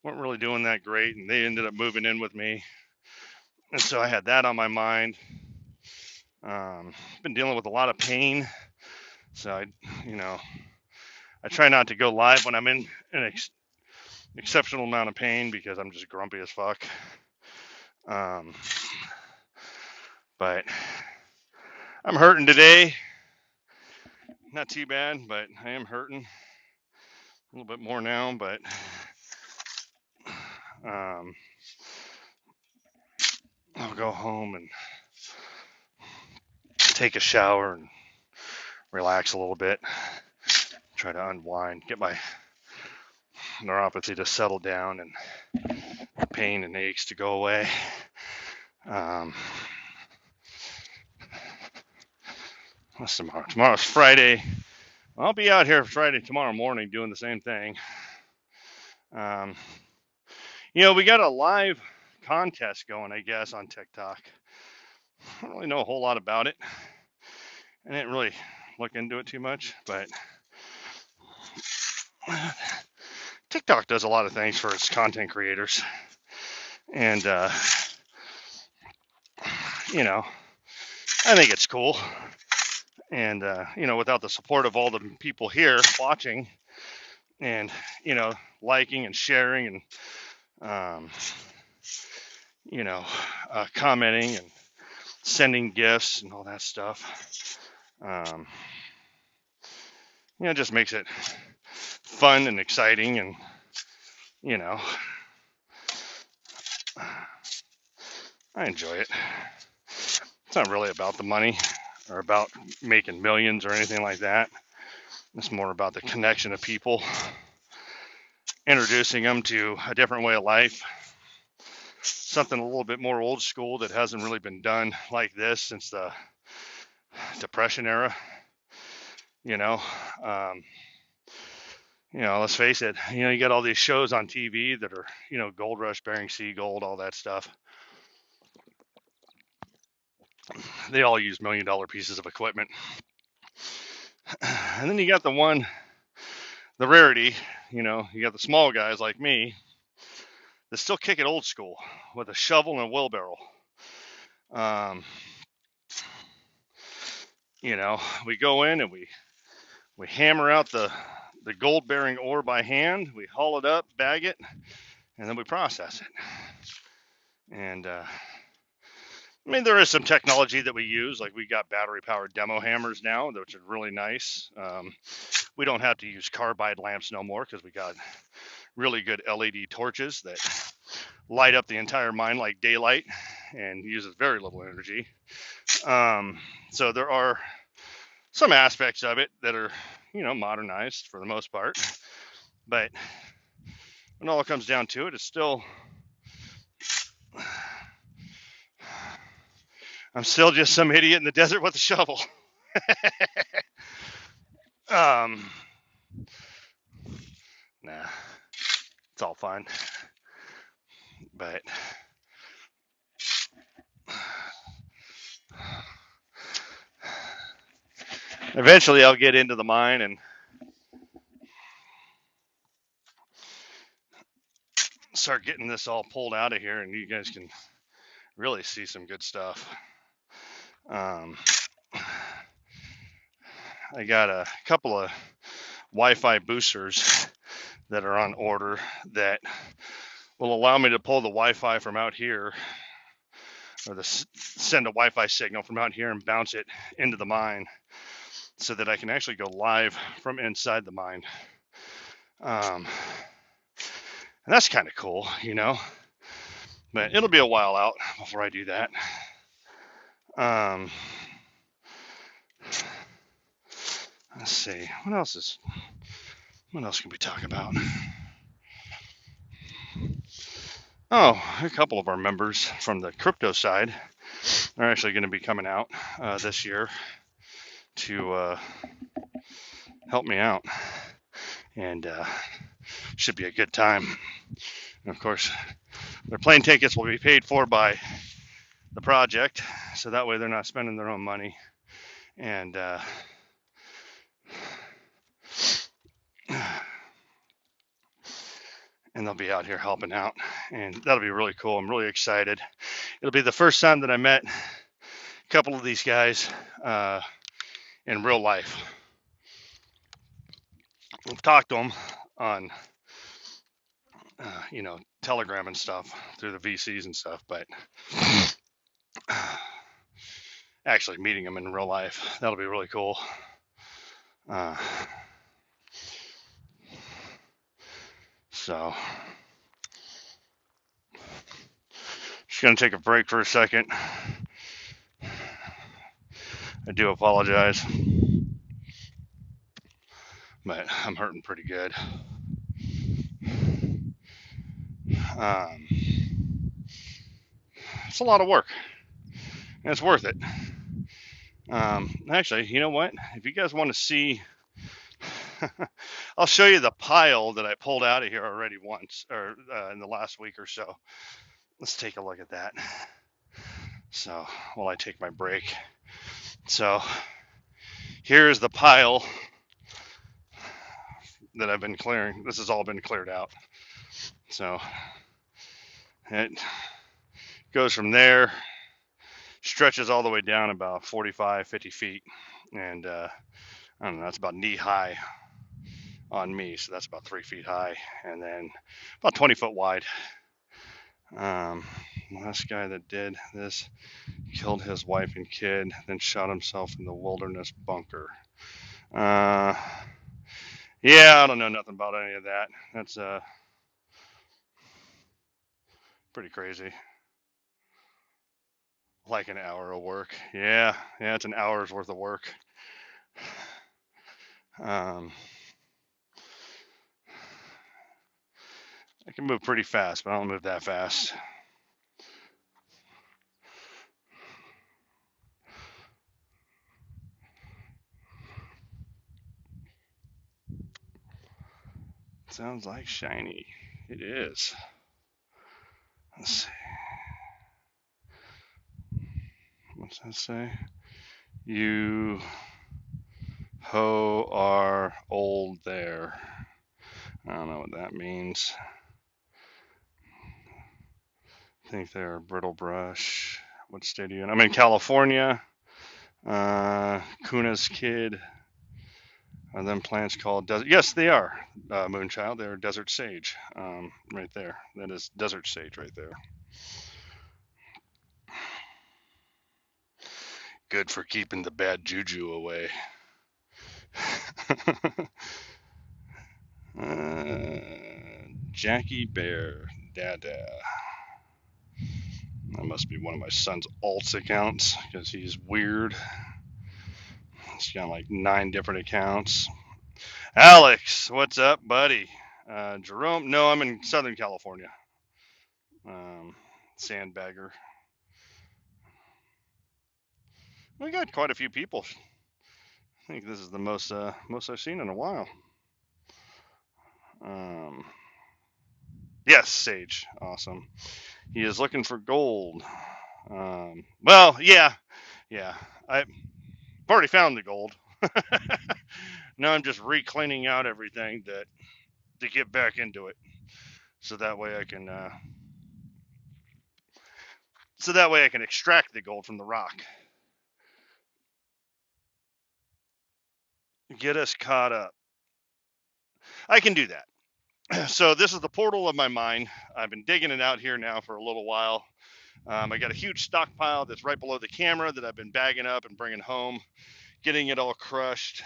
weren't really doing that great, and they ended up moving in with me. And so I had that on my mind. Been dealing with a lot of pain, so I try not to go live when I'm in an exceptional amount of pain because I'm just grumpy as fuck. But I'm hurting today. Not too bad, but I am hurting a little bit more now. But I'll go home and take a shower and relax a little bit. Try to unwind, get my neuropathy to settle down and pain and aches to go away. What's tomorrow? Tomorrow's Friday. I'll be out here Friday tomorrow morning doing the same thing. We got a live contest going, I guess, on TikTok. I don't really know a whole lot about it. I didn't really look into it too much, but TikTok does a lot of things for its content creators. And, I think it's cool. And, without the support of all the people here watching and, liking and sharing and, commenting and sending gifts and all that stuff, it just makes it fun and exciting. And, I enjoy it. It's not really about the money or about making millions or anything like that. It's more about the connection of people, introducing them to a different way of life, something a little bit more old school that hasn't really been done like this since the Depression era. Let's face it, you got all these shows on TV that are, Gold Rush, Bering Sea Gold, all that stuff. They all use $1 million pieces of equipment. And then you got the rarity, you got the small guys like me that still kick it old school with a shovel and a wheelbarrow. We go in and we hammer out the gold bearing ore by hand, we haul it up, bag it, and then we process it. And there is some technology that we use, like we got battery-powered demo hammers now, which are really nice. We don't have to use carbide lamps no more because we got really good LED torches that light up the entire mine like daylight and uses very little energy. So there are some aspects of it that are, modernized for the most part. But when all it comes down to it, it's still... I'm still just some idiot in the desert with a shovel. Nah, it's all fun. But eventually I'll get into the mine and start getting this all pulled out of here, and you guys can really see some good stuff. I got a couple of Wi-Fi boosters that are on order that will allow me to pull the Wi-Fi from out here or send a Wi-Fi signal from out here and bounce it into the mine, so that I can actually go live from inside the mine. And that's kind of cool, but it'll be a while out before I do that. Let's see, what else can we talk about? Oh, a couple of our members from the crypto side are actually going to be coming out this year to help me out, and should be a good time. And of course, their plane tickets will be paid for by the project, so that way they're not spending their own money, and they'll be out here helping out, and that'll be really cool. I'm really excited. It'll be the first time that I met a couple of these guys in real life. I've talked to them on Telegram and stuff through the VCs and stuff, but actually meeting them in real life, that'll be really cool. So just gonna take a break for a second. I do apologize, but I'm hurting pretty good. It's a lot of work, and it's worth it. Actually, you know what? If you guys want to see, I'll show you the pile that I pulled out of here already once, or in the last week or so. Let's take a look at that. So while I take my break. So here's the pile that I've been clearing. This has all been cleared out. So it goes from there, stretches all the way down about 45, 50 feet. And I don't know, that's about knee high on me. So that's about 3 feet high, and then about 20 foot wide. Last guy that did this killed his wife and kid, then shot himself in the wilderness bunker. Yeah, I don't know nothing about any of that. That's pretty crazy. Like an hour of work. Yeah, it's an hour's worth of work. I can move pretty fast, but I don't move that fast. Sounds like shiny. It is. Let's see. What's that say? You ho are old there. I don't know what that means. I think they're brittle brush. What state are you in? I'm in California. Kuna's kid. Are them plants called desert? Yes, they are. Moonchild. They're desert sage. Right there. That is desert sage right there. Good for keeping the bad juju away. Jackie Bear. Dada. That must be one of my son's alts accounts because he's weird. He's got like 9 different accounts. Alex, what's up, buddy? Jerome, no, I'm in Southern California. Sandbagger. We got quite a few people. I think this is the most I've seen in a while. Yes, Sage, awesome. He is looking for gold. Well, yeah. I've already found the gold. Now I'm just re-cleaning out everything to get back into it, so that way I can extract the gold from the rock. Get us caught up. I can do that. So this is the portal of my mine. I've been digging it out here now for a little while. I got a huge stockpile that's right below the camera that I've been bagging up and bringing home, getting it all crushed,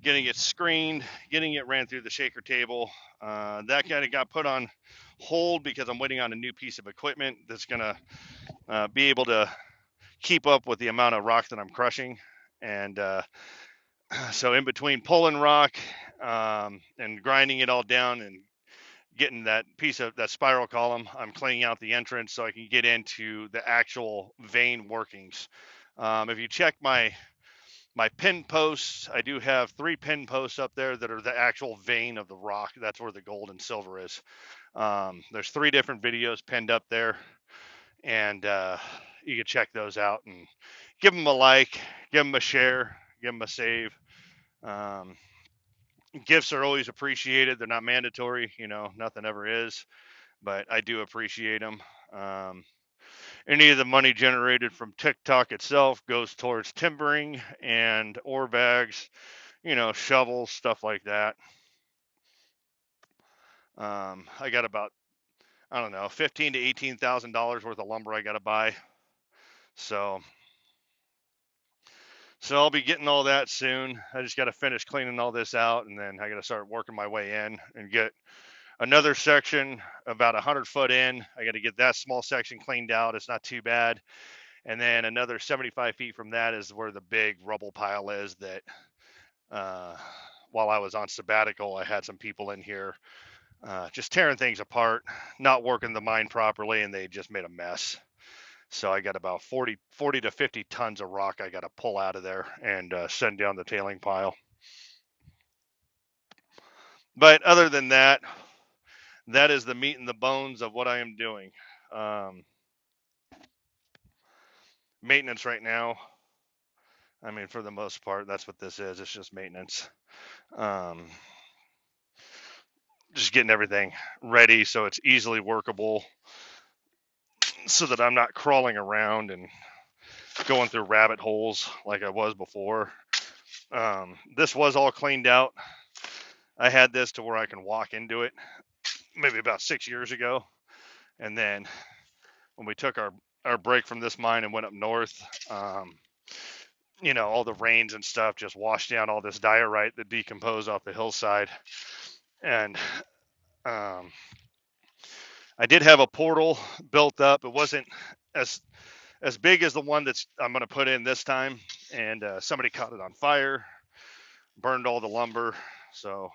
getting it screened, getting it ran through the shaker table. That kind of got put on hold because I'm waiting on a new piece of equipment that's going to be able to keep up with the amount of rock that I'm crushing. And so in between pulling rock and grinding it all down and getting that piece of that spiral column, I'm cleaning out the entrance so I can get into the actual vein workings. If you check my pin posts, I do have 3 pin posts up there that are the actual vein of the rock. That's where the gold and silver is. There's 3 different videos pinned up there, and you can check those out and give them a like, give them a share, give them a save. Gifts are always appreciated. They're not mandatory, nothing ever is, but I do appreciate them. Any of the money generated from TikTok itself goes towards timbering and ore bags, shovels, stuff like that. I got about, I don't know, $15,000 to $18,000 worth of lumber I got to buy. So I'll be getting all that soon. I just got to finish cleaning all this out, and then I got to start working my way in and get another section about 100 foot in. I got to get that small section cleaned out. It's not too bad. And then another 75 feet from that is where the big rubble pile is that while I was on sabbatical, I had some people in here just tearing things apart, not working the mine properly, and they just made a mess. So I got about 40 to 50 tons of rock I got to pull out of there and send down the tailing pile. But other than that, that is the meat and the bones of what I am doing. Maintenance right now. I mean, for the most part, that's what this is. It's just maintenance. Just getting everything ready so it's easily workable, so that I'm not crawling around and going through rabbit holes like I was before. This was all cleaned out. I had this to where I can walk into it maybe about 6 years ago. And then when we took our break from this mine and went up north, all the rains and stuff just washed down all this diorite that decomposed off the hillside. And I did have a portal built up. It wasn't as big as the one that's I'm going to put in this time. And somebody caught it on fire, burned all the lumber. So,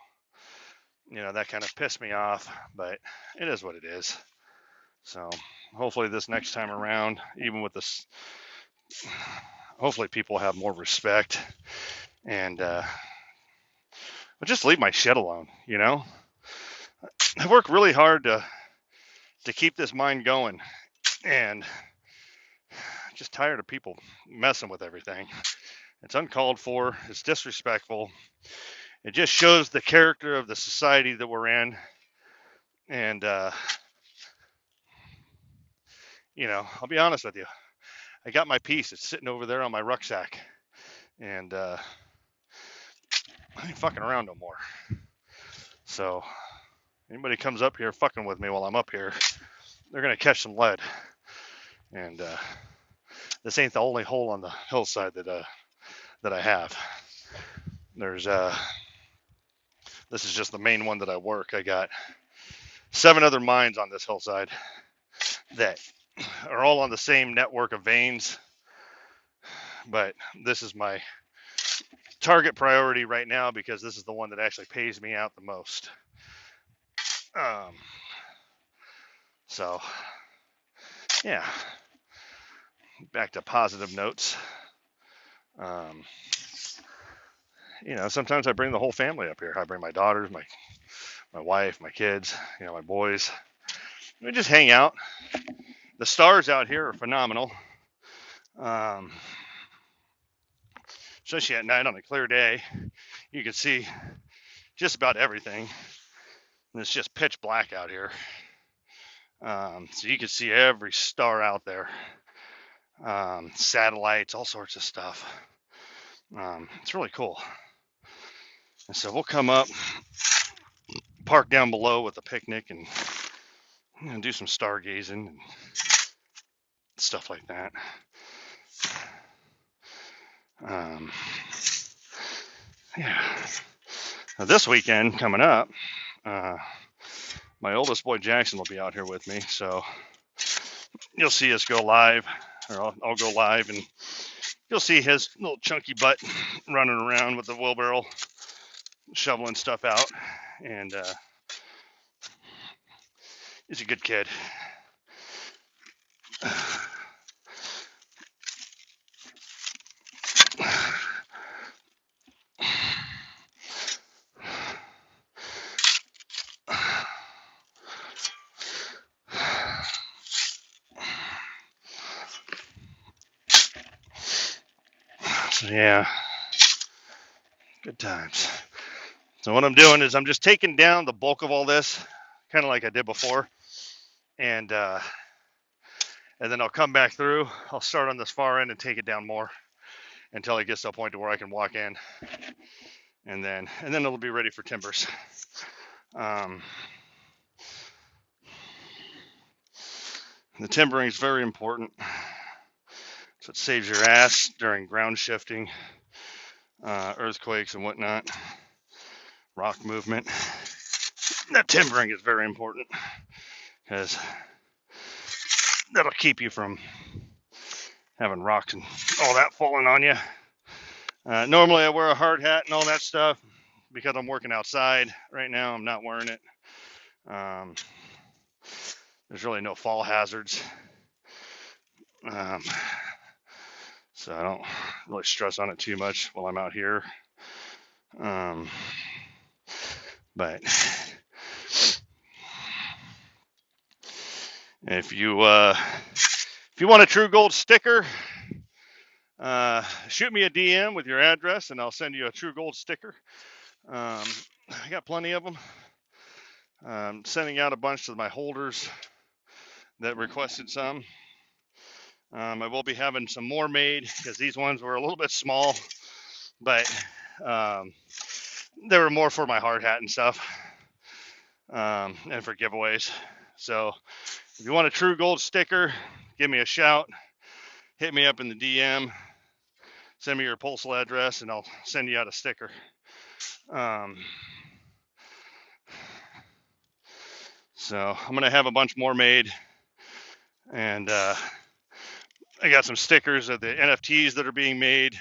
that kind of pissed me off, but it is what it is. So hopefully this next time around, even with this, hopefully people have more respect and just leave my shit alone. I work really hard to keep this mine going, and just tired of people messing with everything. It's uncalled for. It's disrespectful. It just shows the character of the society that we're in. And, I'll be honest with you. I got my piece. It's sitting over there on my rucksack. And I ain't fucking around no more. So anybody comes up here fucking with me while I'm up here, they're going to catch some lead. And this ain't the only hole on the hillside that I have. There's this is just the main one that I work. I got 7 other mines on this hillside that are all on the same network of veins, but this is my target priority right now because this is the one that actually pays me out the most. So yeah, back to positive notes. Sometimes I bring the whole family up here. I bring my daughters, my wife, my kids, my boys. We just hang out. The stars out here are phenomenal. Especially at night on a clear day, you can see just about everything. And it's just pitch black out here. So you can see every star out there. Satellites, all sorts of stuff. It's really cool. And so we'll come up, park down below with a picnic, and and do some stargazing and stuff like that. Yeah. Now this weekend coming up, my oldest boy Jackson will be out here with me, so you'll see us go live, or I'll go live, and you'll see his little chunky butt running around with the wheelbarrow, shoveling stuff out, and he's a good kid. So yeah, good times. So what I'm doing is I'm just taking down the bulk of all this, kind of like I did before, and then I'll come back through. I'll start on this far end and take it down more until it gets to a point to where I can walk in, and then it'll be ready for timbers. The timbering is very important. So it saves your ass during ground shifting, earthquakes and whatnot, rock movement. That timbering is very important because that'll keep you from having rocks and all that falling on you. Normally I wear a hard hat and all that stuff because I'm working outside. Right now I'm not wearing it. There's really no fall hazards. So I don't really stress on it too much while I'm out here. But if you want a True Gold sticker, shoot me a DM with your address and I'll send you a True Gold sticker. I got plenty of them. I'm sending out a bunch to my holders that requested some. I will be having some more made because these ones were a little bit small, but they were more for my hard hat and stuff, and for giveaways. So if you want a True Gold sticker, give me a shout. Hit me up in the DM. Send me your postal address, and I'll send you out a sticker. So I'm gonna have a bunch more made, and I got some stickers of the NFTs that are being made,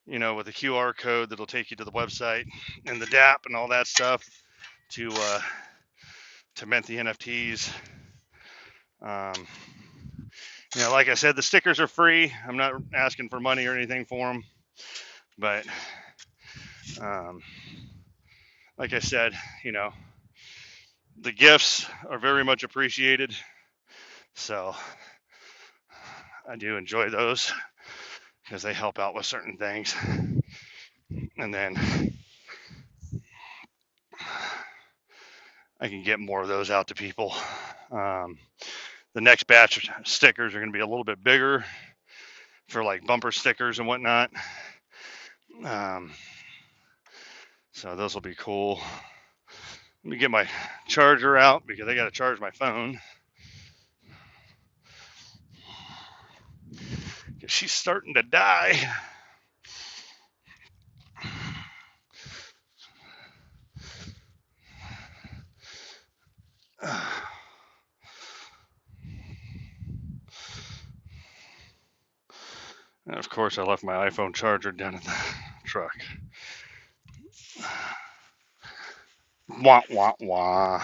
you know, with the QR code that'll take you to the website and the DApp and all that stuff to mint the NFTs. You know, like I said, the stickers are free. I'm not asking for money or anything for them, but like I said, you know, the gifts are very much appreciated. So I do enjoy those because they help out with certain things. And then I can get more of those out to people. The next batch of stickers are going to be a little bit bigger for like bumper stickers and whatnot. So those will be cool. Let me get my charger out because I got to charge my phone. Because she's starting to die. And of course, I left my iPhone charger down in the truck. Wah, wah, wah.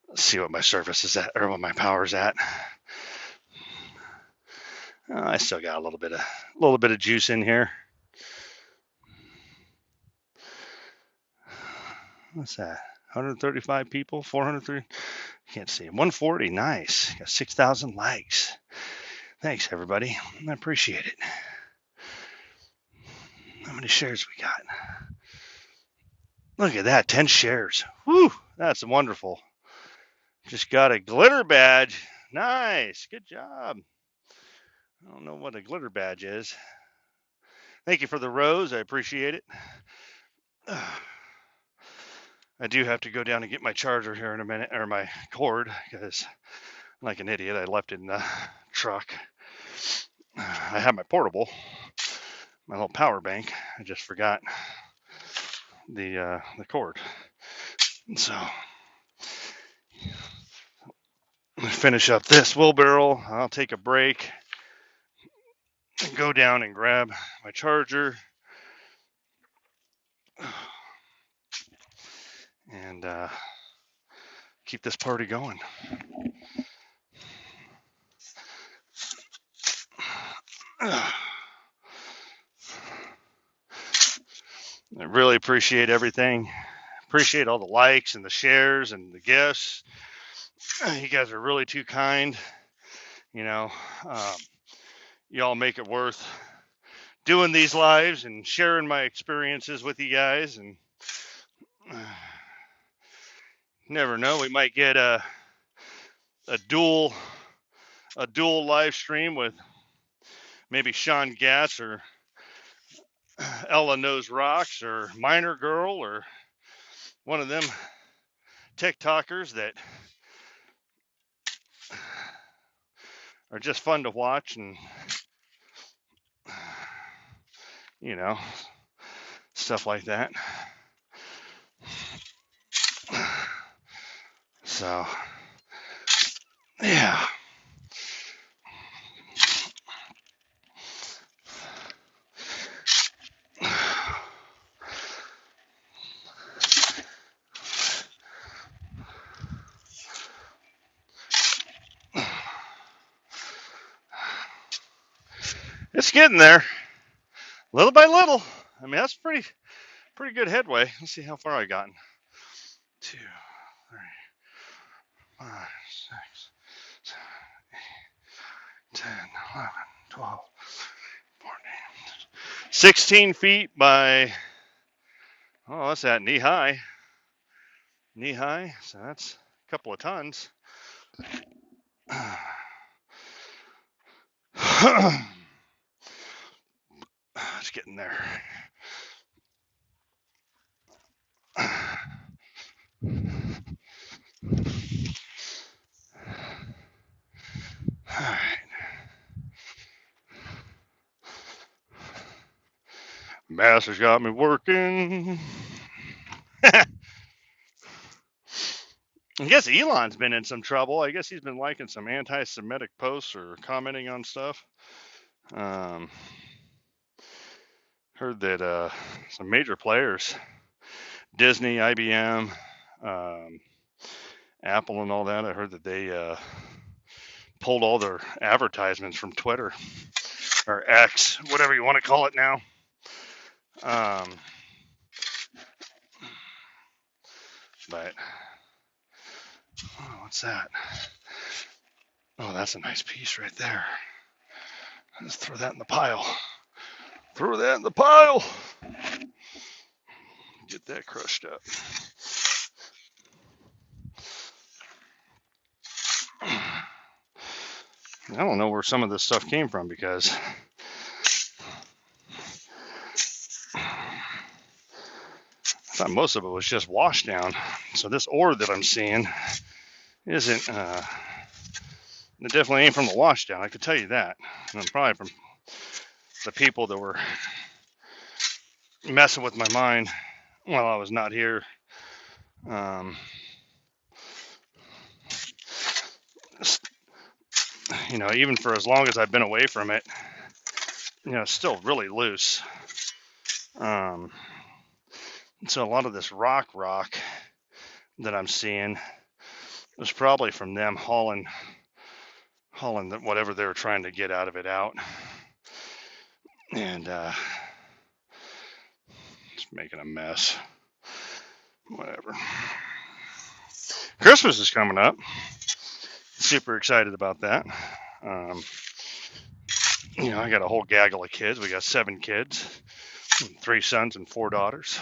Let's see what my service is at, or what my power's at. I still got a little bit of juice in here. What's that? 135 people, 403. Can't see. 140. Nice. Got 6,000 likes. Thanks, everybody. I appreciate it. How many shares we got? Look at that. 10 shares. Whew. That's wonderful. Just got a glitter badge. Nice. Good job. I don't know what a glitter badge is. Thank you for the rose. I appreciate it. I do have to go down and get my charger here in a minute, or my cord, because like an idiot, I left it in the truck. I have my portable, my little power bank. I just forgot the cord. So finish up this wheelbarrow. I'll take a break and go down and grab my charger and keep this party going. I really appreciate everything. Appreciate all the likes and the shares and the gifts. You guys are really too kind. You know, y'all make it worth doing these lives and sharing my experiences with you guys. And never know, we might get a dual live stream with maybe Sean Gatz or Ella Knows Rocks or Minor Girl or one of them TikTokers that are just fun to watch, and you know, stuff like that. So yeah, it's getting there, little by little. I mean, that's pretty good headway. Let's see how far I gotten. 2, 3, 5, 6, 7, 8, 10, 11, 12, 14, 16 feet by, oh, what's that, knee high. So that's a couple of tons. It's getting there. All right. Master's got me working. I guess Elon's been in some trouble. I guess he's been liking some anti-Semitic posts or commenting on stuff. Heard that some major players, Disney, IBM, Apple, and all that, I heard that they pulled all their advertisements from Twitter or X, whatever you want to call it now. But oh, what's that? Oh, that's a nice piece right there. Let's throw that in the pile. Throw that in the pile. Get that crushed up. I don't know where some of this stuff came from, because I thought most of it was just washed down. So this ore that I'm seeing isn't, it definitely ain't from the wash down, I could tell you that. And probably from the people that were messing with my mind while I was not here. You know, even for as long as I've been away from it, you know, it's still really loose. So a lot of this rock that I'm seeing was probably from them hauling whatever they were trying to get out of it out, and just making a mess. Whatever. Christmas is coming up. Super excited about that. You know, I got a whole gaggle of kids. We got 7 kids, 3 sons and 4 daughters,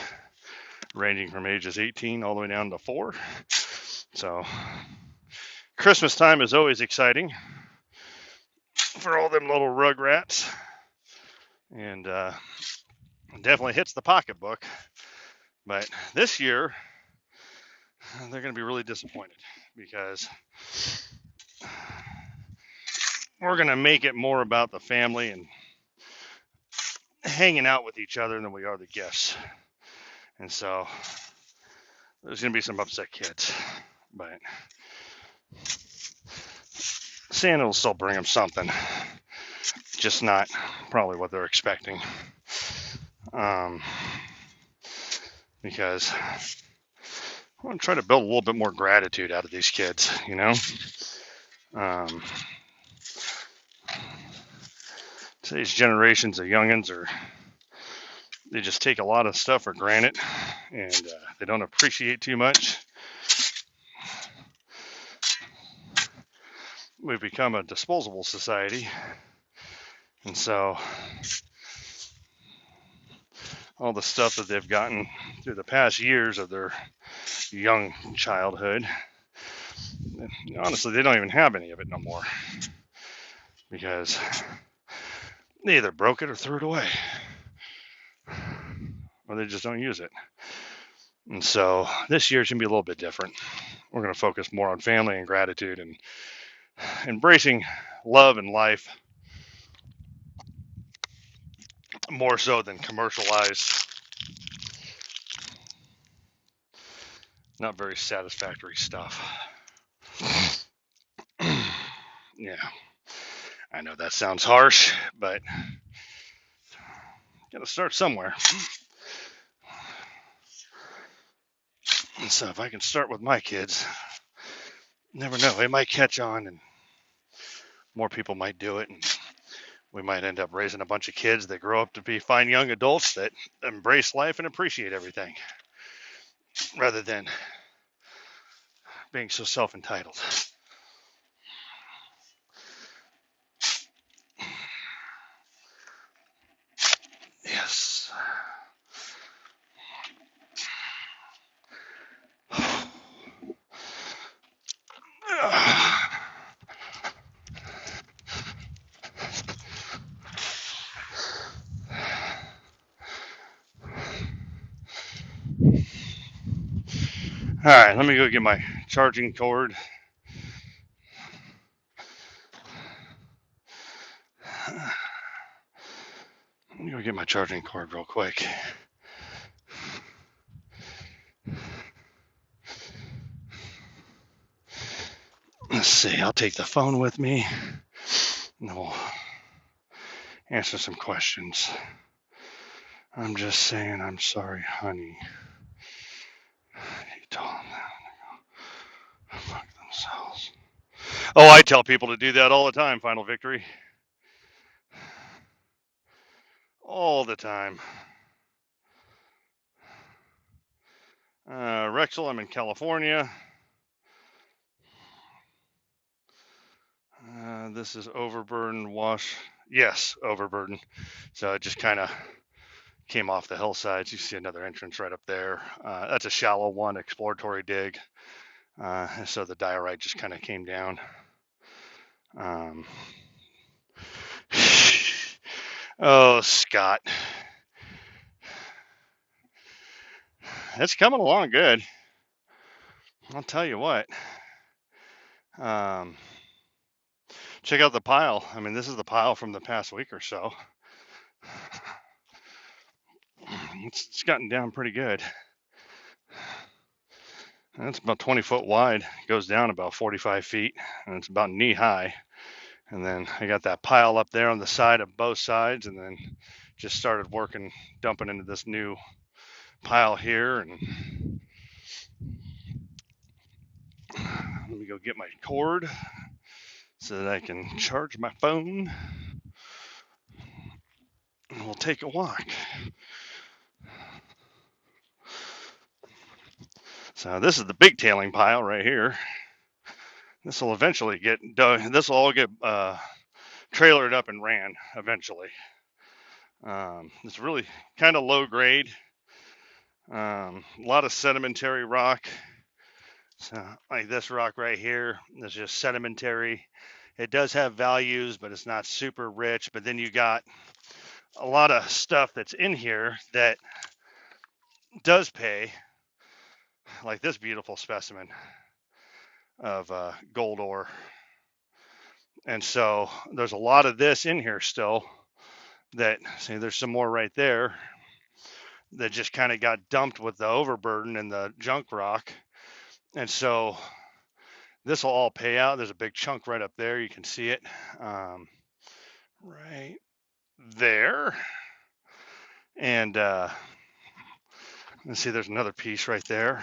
ranging from ages 18 all the way down to 4. So Christmas time is always exciting for all them little rugrats, and definitely hits the pocketbook. But this year, they're going to be really disappointed because we're going to make it more about the family and hanging out with each other than we are the gifts. And so there's going to be some upset kids, but Santa will still bring them something, just not probably what they're expecting. Because I want to try to build a little bit more gratitude out of these kids, you know? Today's generations of youngins they just take a lot of stuff for granted and they don't appreciate too much. We've become a disposable society. And so all the stuff that they've gotten through the past years of their young childhood, honestly, they don't even have any of it no more because they either broke it or threw it away or they just don't use it. And so this year it's going to be a little bit different. We're going to focus more on family and gratitude and embracing love and life more so than commercialized, not very satisfactory stuff. Yeah, I know that sounds harsh, but got to start somewhere. And so if I can start with my kids, never know, it might catch on and more people might do it, and we might end up raising a bunch of kids that grow up to be fine young adults that embrace life and appreciate everything rather than being so self-entitled. Yes. All right, let me go get my charging cord. Let me go get my charging cord real quick. Let's see, I'll take the phone with me and we'll answer some questions. I'm just saying I'm sorry, honey. He told them that to fuck themselves. Oh, I tell people to do that all the time, Final Victory. All the time. Rexel, I'm in California. This is overburden wash. Yes, overburden. So it just kind of came off the hillsides. You see another entrance right up there. That's a shallow one, exploratory dig. So the diorite just kind of came down. Oh, Scott. It's coming along good. I'll tell you what. Check out the pile. I mean, this is the pile from the past week or so. It's gotten down pretty good. And it's about 20 foot wide. It goes down about 45 feet, and it's about knee high. And then I got that pile up there on the side of both sides, and then just started working, dumping into this new pile here. And let me go get my cord so that I can charge my phone. And we'll take a walk. So this is the big tailing pile right here. This will eventually get done. This will all get trailered up and ran eventually. It's really kind of low grade. A lot of sedimentary rock. So like this rock right here is just sedimentary. It does have values, but it's not super rich. But then you got a lot of stuff that's in here that does pay. like this beautiful specimen of gold ore. And so there's a lot of this in here still that, see, there's some more right there that just kind of got dumped with the overburden and the junk rock. And so this will all pay out. There's a big chunk right up there. You can see it right there. And let's see, there's another piece right there.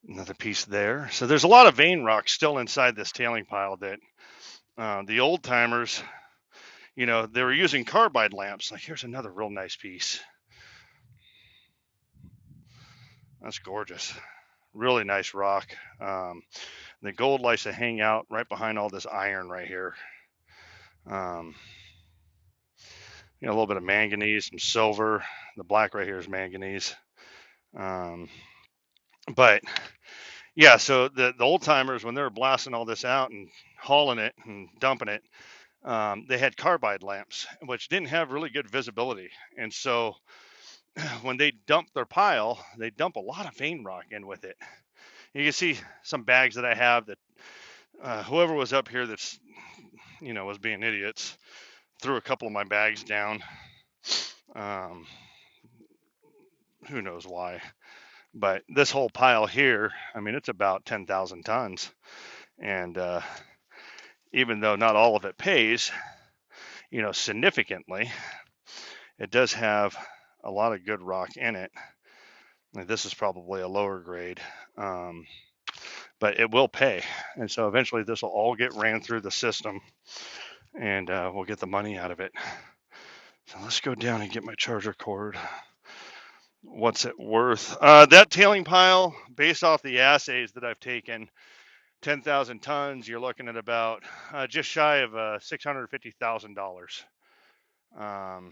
Another piece there. So there's a lot of vein rock still inside this tailing pile that the old timers, you know, they were using carbide lamps. Like, here's another real nice piece. That's gorgeous. Really nice rock. The gold likes to hang out right behind all this iron right here. You know, a little bit of manganese, some silver. The black right here is manganese. But yeah, so the old timers, when they were blasting all this out and hauling it and dumping it, they had carbide lamps, which didn't have really good visibility. And so when they dump their pile, they dump a lot of vein rock in with it. You can see some bags that I have that whoever was up here that's, you know, was being idiots, threw a couple of my bags down. Who knows why? But this whole pile here, I mean, it's about 10,000 tons. And even though not all of it pays, you know, significantly, it does have a lot of good rock in it. And this is probably a lower grade, but it will pay. And so eventually this will all get ran through the system and we'll get the money out of it. So let's go down and get my charger cord. What's it worth? That tailing pile, based off the assays that I've taken, 10,000 tons, you're looking at about just shy of $650,000.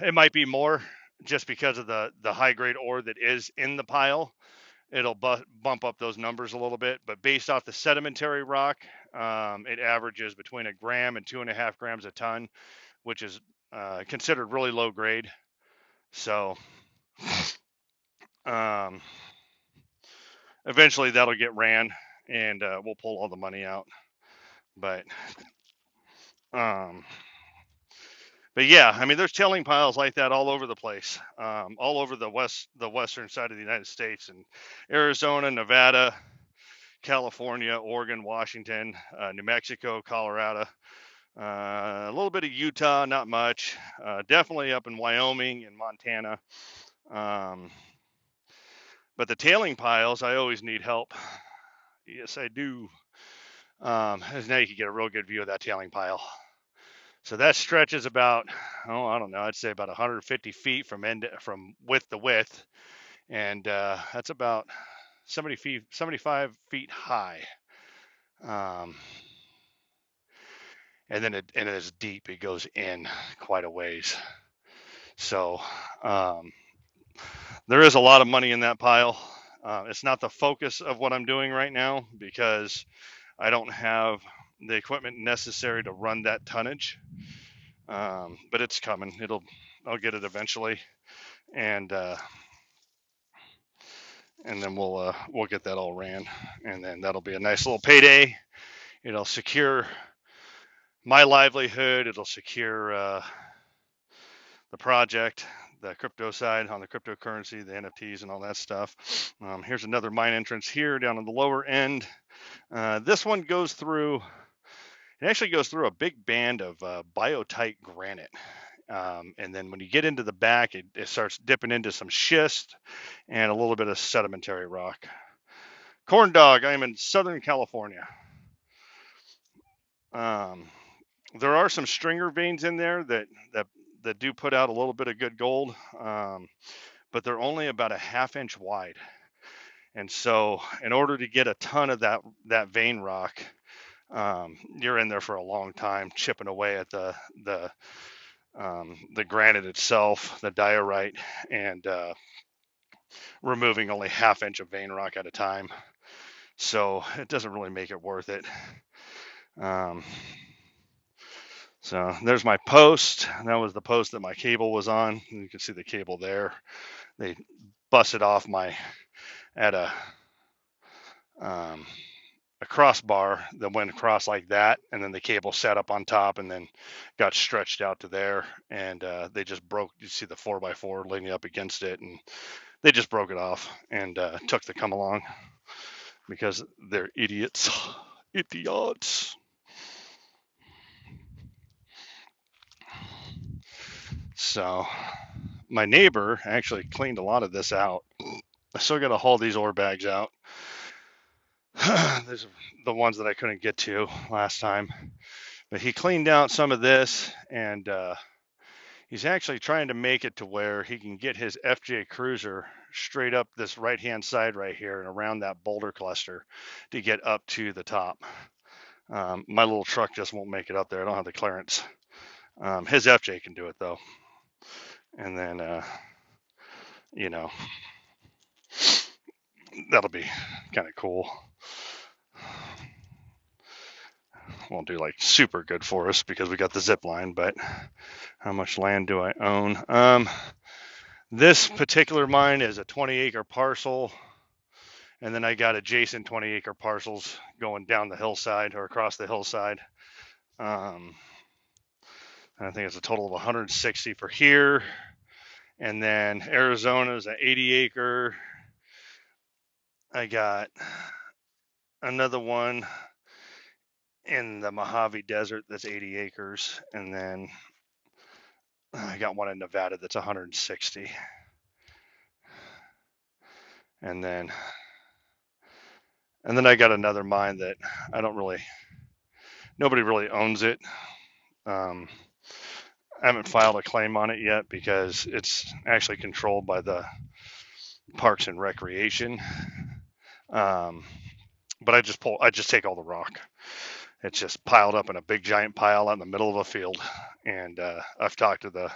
It might be more just because of the high grade ore that is in the pile. It'll bump up those numbers a little bit, but based off the sedimentary rock, it averages between 1 gram and 2.5 grams a ton, which is considered really low grade. So eventually that'll get ran and we'll pull all the money out. But yeah, I mean, there's tailing piles like that all over the place, all over the western side of the United States, and Arizona, Nevada, California, Oregon, Washington, New Mexico, Colorado, a little bit of Utah, not much. Definitely up in Wyoming and Montana. But the tailing piles, I always need help. Yes, I do. As now you can get a real good view of that tailing pile. So that stretches about, oh, I don't know, I'd say about 150 feet from width to width, and that's about 75 feet high. And then it is deep. It goes in quite a ways. So there is a lot of money in that pile. It's not the focus of what I'm doing right now because I don't have the equipment necessary to run that tonnage. But it's coming. I'll get it eventually, and then we'll get that all ran, and then that'll be a nice little payday. It'll secure my livelihood. It'll secure the project, the crypto side on the cryptocurrency, the NFTs, and all that stuff. Here's another mine entrance here down on the lower end. This one goes through. It actually goes through a big band of biotite granite. And then when you get into the back, it starts dipping into some schist and a little bit of sedimentary rock. Corn dog, I am in Southern California. There are some stringer veins in there that do put out a little bit of good gold, but they're only about a half-inch wide. And so in order to get a ton of that vein rock, you're in there for a long time chipping away at the granite itself, the diorite, and removing only half-inch of vein rock at a time. So it doesn't really make it worth it. So there's my post. That was the post that my cable was on. You can see the cable there. They busted off my at um, a crossbar that went across like that, and then the cable sat up on top and then got stretched out to there, and they just broke. You see the 4x4 leaning up against it, and they just broke it off and took the come along because they're idiots. Idiots. So my neighbor actually cleaned a lot of this out. I still got to haul these ore bags out. These are the ones that I couldn't get to last time. But he cleaned out some of this, and he's actually trying to make it to where he can get his FJ Cruiser straight up this right-hand side right here and around that boulder cluster to get up to the top. My little truck just won't make it up there. I don't have the clearance. His FJ can do it though. And then, you know, that'll be kind of cool. Won't do like super good for us because we got the zip line, but how much land do I own? This particular mine is a 20-acre parcel, and then I got adjacent 20-acre parcels going down the hillside or across the hillside. I think it's a total of 160 for here. And then Arizona is an 80-acre. I got another one in the Mojave Desert that's 80 acres. And then I got one in Nevada that's 160. And then I got another mine that nobody really owns it. I haven't filed a claim on it yet because it's actually controlled by the Parks and Recreation. But I just take all the rock. It's just piled up in a big giant pile out in the middle of a field. And I've talked to the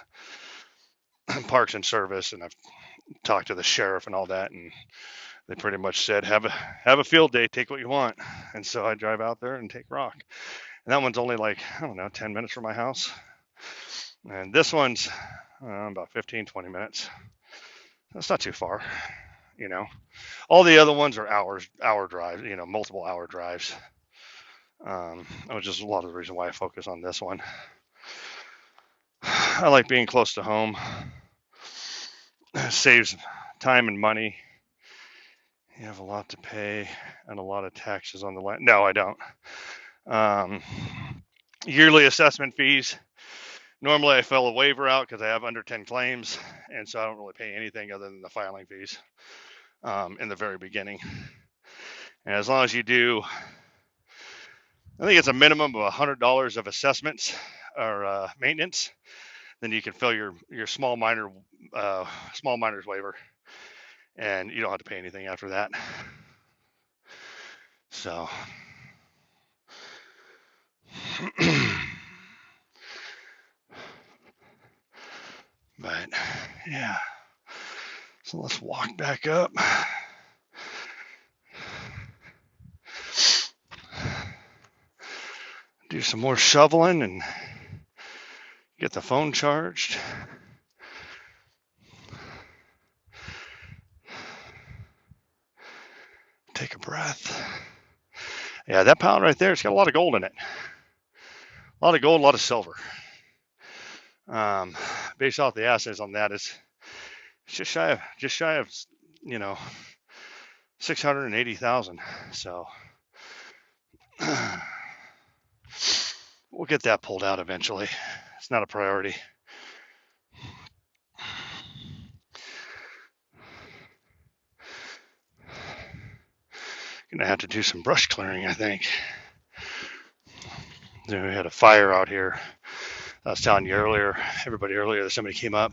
Parks and Service, and I've talked to the sheriff and all that, and they pretty much said, have a field day, take what you want. And so I drive out there and take rock. And that one's only like, I don't know, 10 minutes from my house. And this one's about 15, 20 minutes. That's not too far, you know. All the other ones are hour drives, you know, multiple hour drives. Which is a lot of the reason why I focus on this one. I like being close to home. It saves time and money. You have a lot to pay and a lot of taxes on the land. No, I don't. Yearly assessment fees. Normally I fill a waiver out because I have under 10 claims, and so I don't really pay anything other than the filing fees in the very beginning. And as long as you do, I think it's a minimum of $100 of assessments or maintenance, then you can fill your small miners waiver, and you don't have to pay anything after that. So but yeah, so let's walk back up. Do some more shoveling and get the phone charged. Take a breath. Yeah, that pound right there, it's got a lot of gold in it. A lot of gold, a lot of silver. Based off the assays on that, it's just shy of, you know, 680,000. So we'll get that pulled out eventually. It's not a priority. Gonna have to do some brush clearing, I think. Then we had a fire out here. I was telling you earlier, that somebody came up,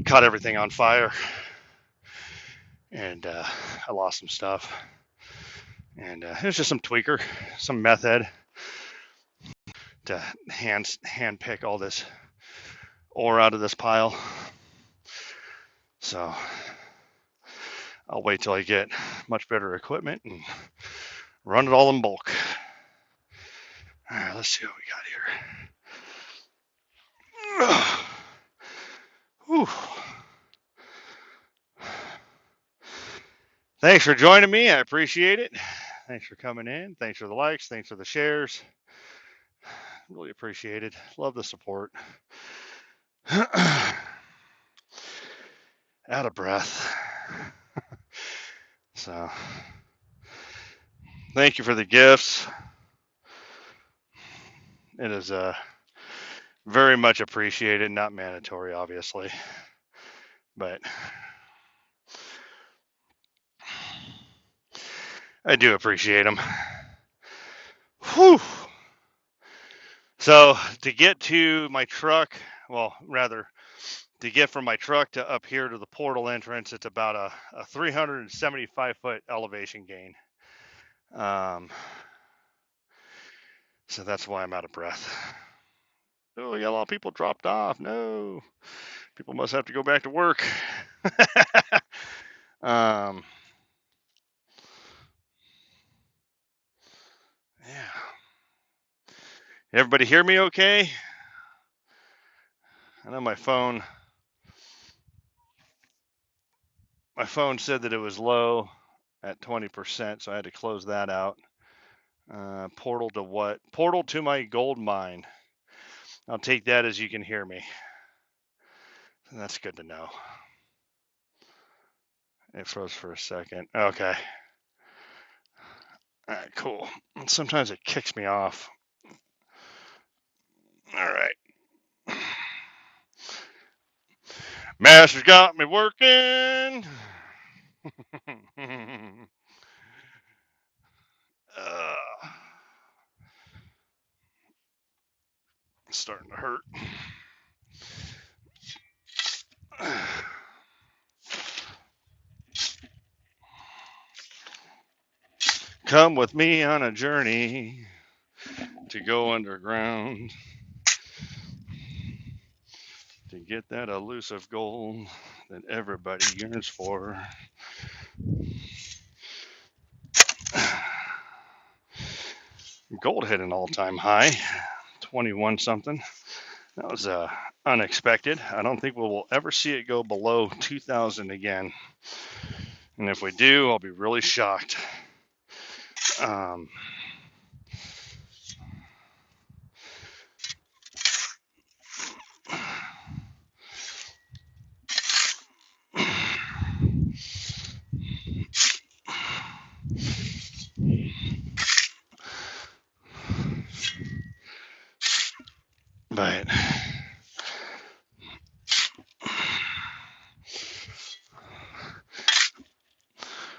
caught everything on fire, and I lost some stuff. And it was just some tweaker, some meth head to hand pick all this ore out of this pile. So I'll wait till I get much better equipment and run it all in bulk. All right, let's see what we got here. Whew. Thanks for joining me. I appreciate it. Thanks for coming in. Thanks for the likes. Thanks for the shares. Really appreciate it. Love the support. Out of breath. So, thank you for the gifts. It is very much appreciated. Not mandatory, obviously, but I do appreciate them. Whew. So to get to my truck, well, rather to get from my truck to up here to the portal entrance, it's about a 375-foot elevation gain. So that's why I'm out of breath. Oh, yeah, a lot of people dropped off. No, people must have to go back to work. Yeah. Everybody hear me okay? I know my phone said that it was low at 20%, so I had to close that out. Portal to what? Portal to my gold mine. I'll take that as you can hear me. That's good to know. It froze for a second. Okay. All right, cool. Sometimes it kicks me off. All right. Master's got me working. It's starting to hurt. Come with me on a journey to go underground to get that elusive gold that everybody yearns for. Gold hit an all-time high, 21 something. That was unexpected. I don't think we will ever see it go below 2,000 again. And if we do, I'll be really shocked. But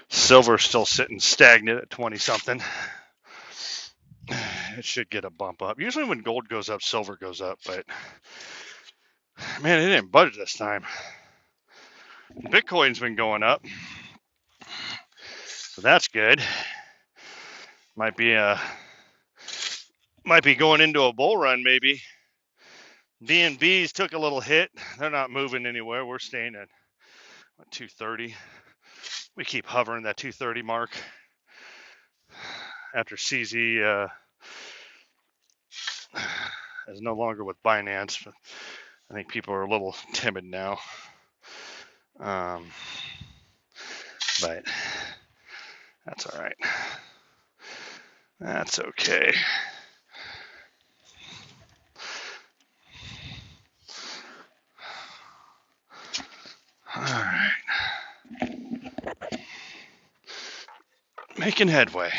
silver's still sitting stagnant at 20 something. It should get a bump up. Usually when gold goes up, silver goes up, but man, it didn't budge this time. Bitcoin's been going up, so that's good. Might be going into a bull run maybe. BNBs took a little hit. They're not moving anywhere. We're staying at 230. We keep hovering that 230 mark. After CZ is no longer with Binance, but I think people are a little timid now. But that's all right. That's okay. All right. Making headway.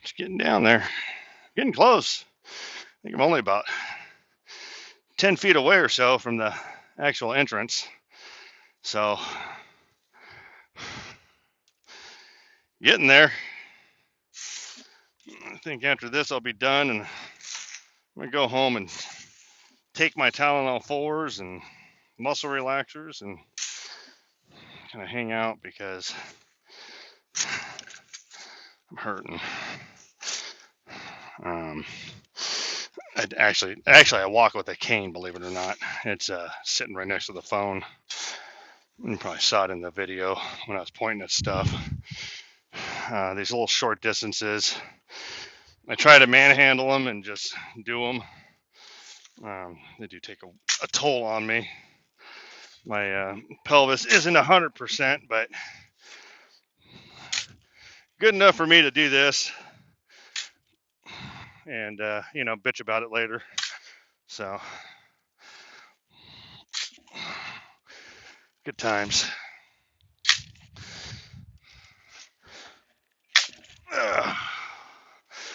Just getting down there. Getting close. I think I'm only about 10 feet away or so from the actual entrance. So, getting there. I think after this I'll be done and I'm going to go home and take my Tylenol 4s and muscle relaxers and kind of hang out because I'm hurting. I walk with a cane, believe it or not. It's sitting right next to the phone. You probably saw it in the video when I was pointing at stuff. These little short distances, I try to manhandle them and just do them. They do take a toll on me. My pelvis isn't 100%, but good enough for me to do this and, bitch about it later. So, good times.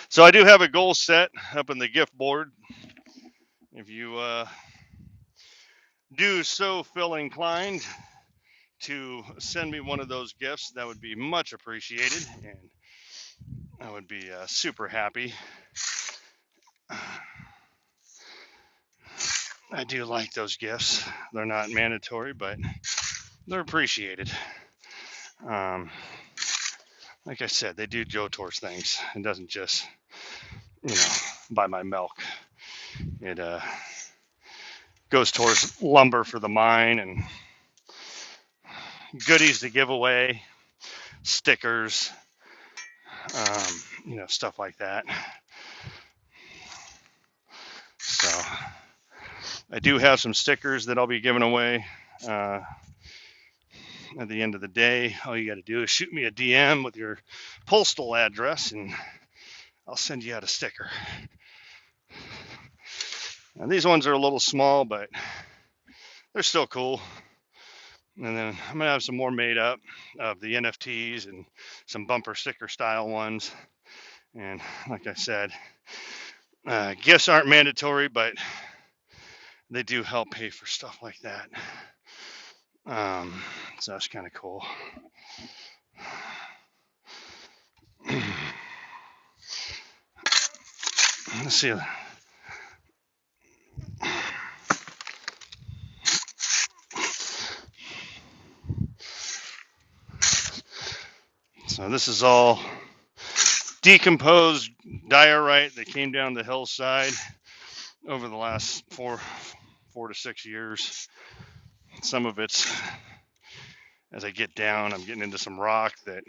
So I do have a goal set up in the gift board. If you do so feel inclined to send me one of those gifts, that would be much appreciated, and I would be super happy. I do like those gifts. They're not mandatory, but they're appreciated. Um, like I said, they do go towards things. It doesn't just, buy my milk. It goes towards lumber for the mine and goodies to give away, stickers, stuff like that. So I do have some stickers that I'll be giving away at the end of the day. All you got to do is shoot me a DM with your postal address and I'll send you out a sticker. Now, these ones are a little small, but they're still cool. And then I'm going to have some more made up of the NFTs and some bumper sticker style ones. And like I said, gifts aren't mandatory, but they do help pay for stuff like that. So that's kind of cool. Let's see. So this is all decomposed diorite that came down the hillside over the last four to 6 years. Some of it's, as I get down, I'm getting into some rock that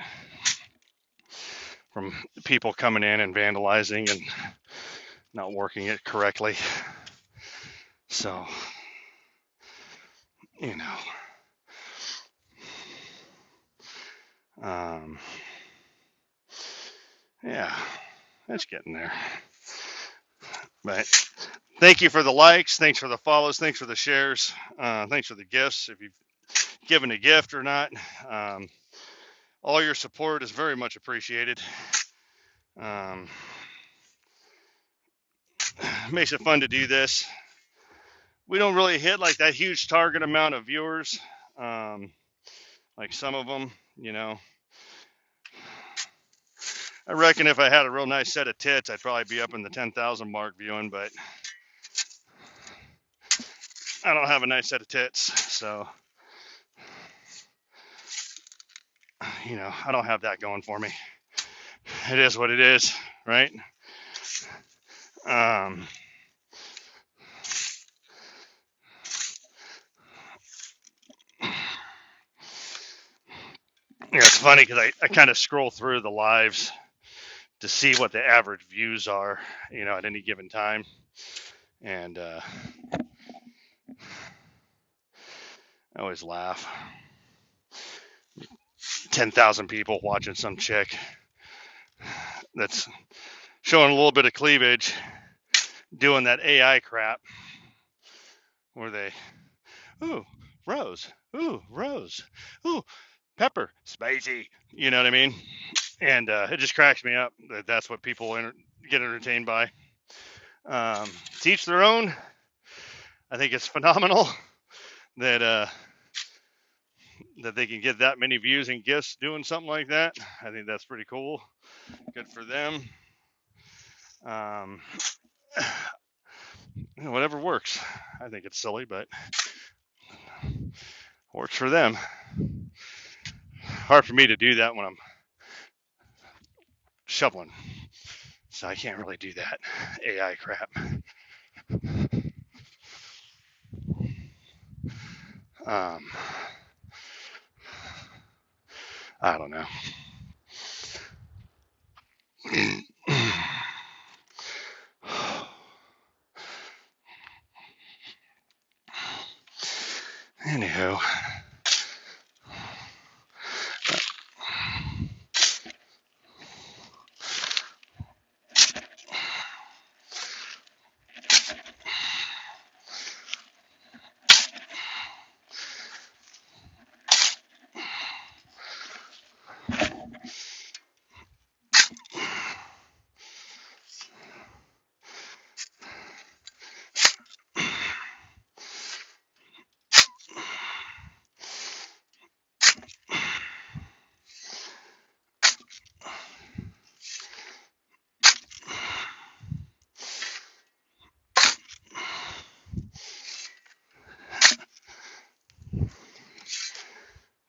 from people coming in and vandalizing and not working it correctly. So, yeah, it's getting there. But thank you for the likes, thanks for the follows, thanks for the shares, thanks for the gifts. If you've given a gift or not, all your support is very much appreciated. Makes it fun to do this. We don't really hit like that huge target amount of viewers, like some of them, I reckon if I had a real nice set of tits, I'd probably be up in the 10,000 mark viewing, but I don't have a nice set of tits, so, I don't have that going for me. It is what it is, right? It's funny because I kind of scroll through the lives to see what the average views are, at any given time. And I always laugh. 10,000 people watching some chick that's showing a little bit of cleavage doing that AI crap where they, ooh, rose, ooh, pepper, spicy, you know what I mean? And it just cracks me up that that's what people get entertained by. To each their own. I think it's phenomenal that that they can get that many views and gifts doing something like that. I think that's pretty cool. Good for them. Whatever works. I think it's silly, but works for them. Hard for me to do that when I'm shoveling, so I can't really do that AI crap. I don't know. Anywho,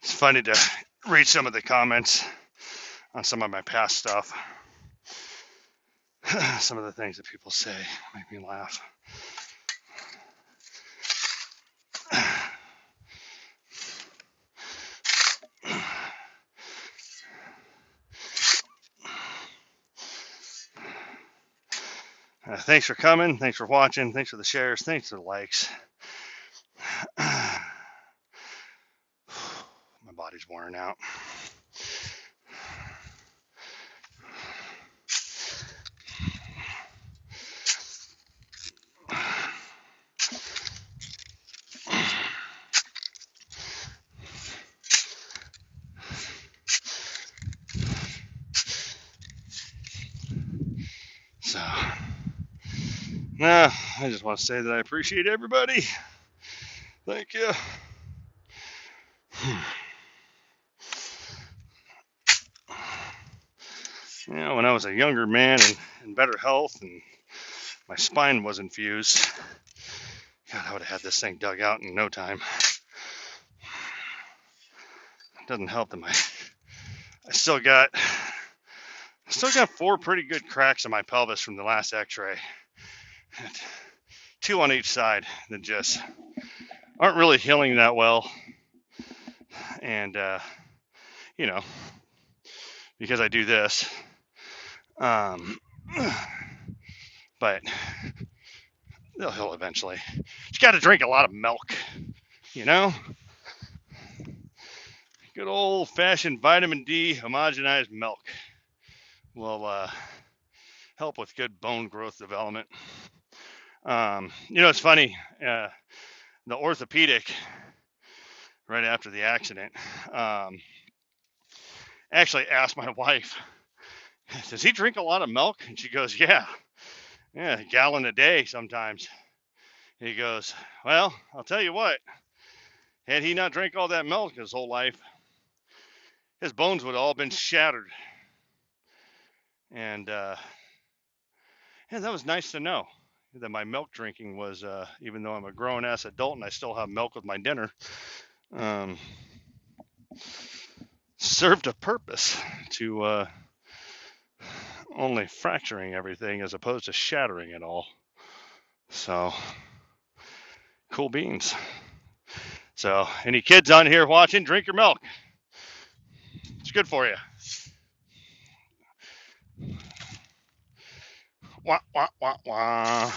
it's funny to read some of the comments on some of my past stuff. Some of the things that people say make me laugh. Thanks for coming. Thanks for watching. Thanks for the shares. Thanks for the likes. My body's wearing out. So, I just want to say that I appreciate everybody. Thank you. When I was a younger man and in better health and my spine wasn't fused, God, I would have had this thing dug out in no time. It doesn't help that I still got 4 pretty good cracks in my pelvis from the last x-ray. 2 on each side that just aren't really healing that well. And, because I do this. But they'll heal eventually. You got to drink a lot of milk, Good old-fashioned vitamin D homogenized milk will help with good bone growth development. It's funny. The orthopedic, right after the accident, actually asked my wife, does he drink a lot of milk? And she goes, yeah, a gallon a day sometimes. He goes, well, I'll tell you what, had he not drank all that milk his whole life, his bones would have all been shattered. And that was nice to know that my milk drinking was, even though I'm a grown-ass adult and I still have milk with my dinner, served a purpose to only fracturing everything as opposed to shattering it all. So, cool beans. So, any kids on here watching, drink your milk. It's good for you. Wah, wah, wah, wah.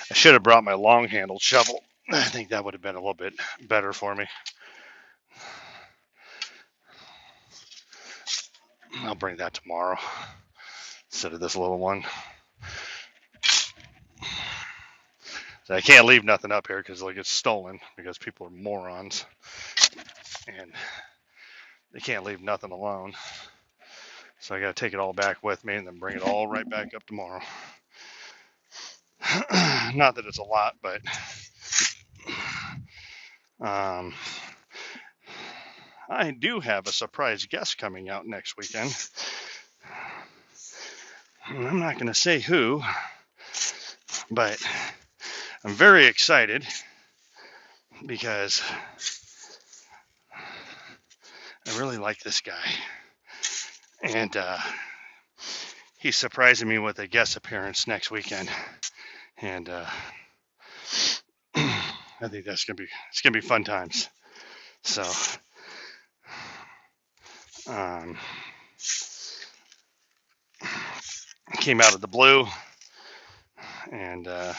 I should have brought my long-handled shovel. I think that would have been a little bit better for me. I'll bring that tomorrow instead of this little one. So I can't leave nothing up here because it'll get stolen because people are morons. And they can't leave nothing alone. So I got to take it all back with me and then bring it all right back up tomorrow. Not that it's a lot, but I do have a surprise guest coming out next weekend. And I'm not going to say who, but I'm very excited because I really like this guy. and he's surprising me with a guest appearance next weekend, and I think it's gonna be fun times. So um, came out of the blue, and I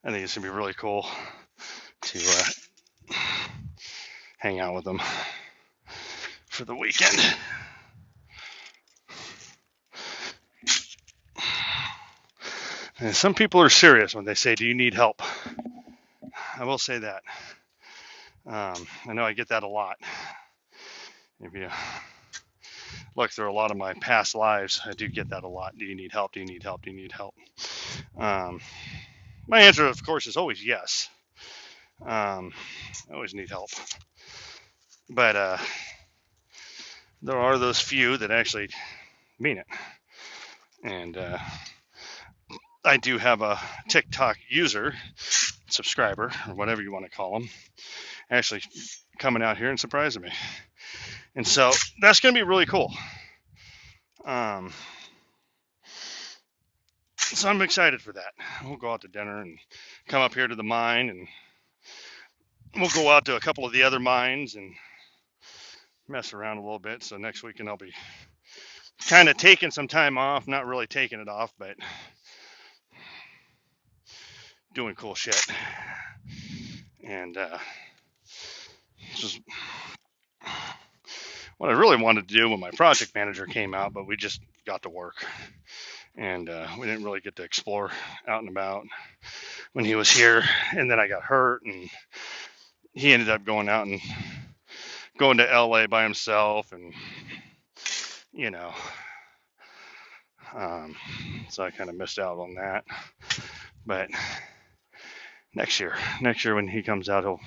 think it's gonna be really cool to hang out with them for the weekend. And some people are serious when they say, "Do you need help?" I will say that. I know I get that a lot. If you look through a lot of my past lives, I do get that a lot. Do you need help? Do you need help? Do you need help? My answer, of course, is always yes. I always need help. But there are those few that actually mean it. And I do have a TikTok user, subscriber, or whatever you want to call them, actually coming out here and surprising me. And so that's going to be really cool. So I'm excited for that. We'll go out to dinner and come up here to the mine, and we'll go out to a couple of the other mines and mess around a little bit. So next weekend I'll be kind of taking some time off, not really taking it off, but doing cool shit. And just what I really wanted to do when my project manager came out, but we just got to work, and we didn't really get to explore out and about when he was here. And then I got hurt, and he ended up going out and going to LA by himself, and you know, so I kind of missed out on that. But next year when he comes out,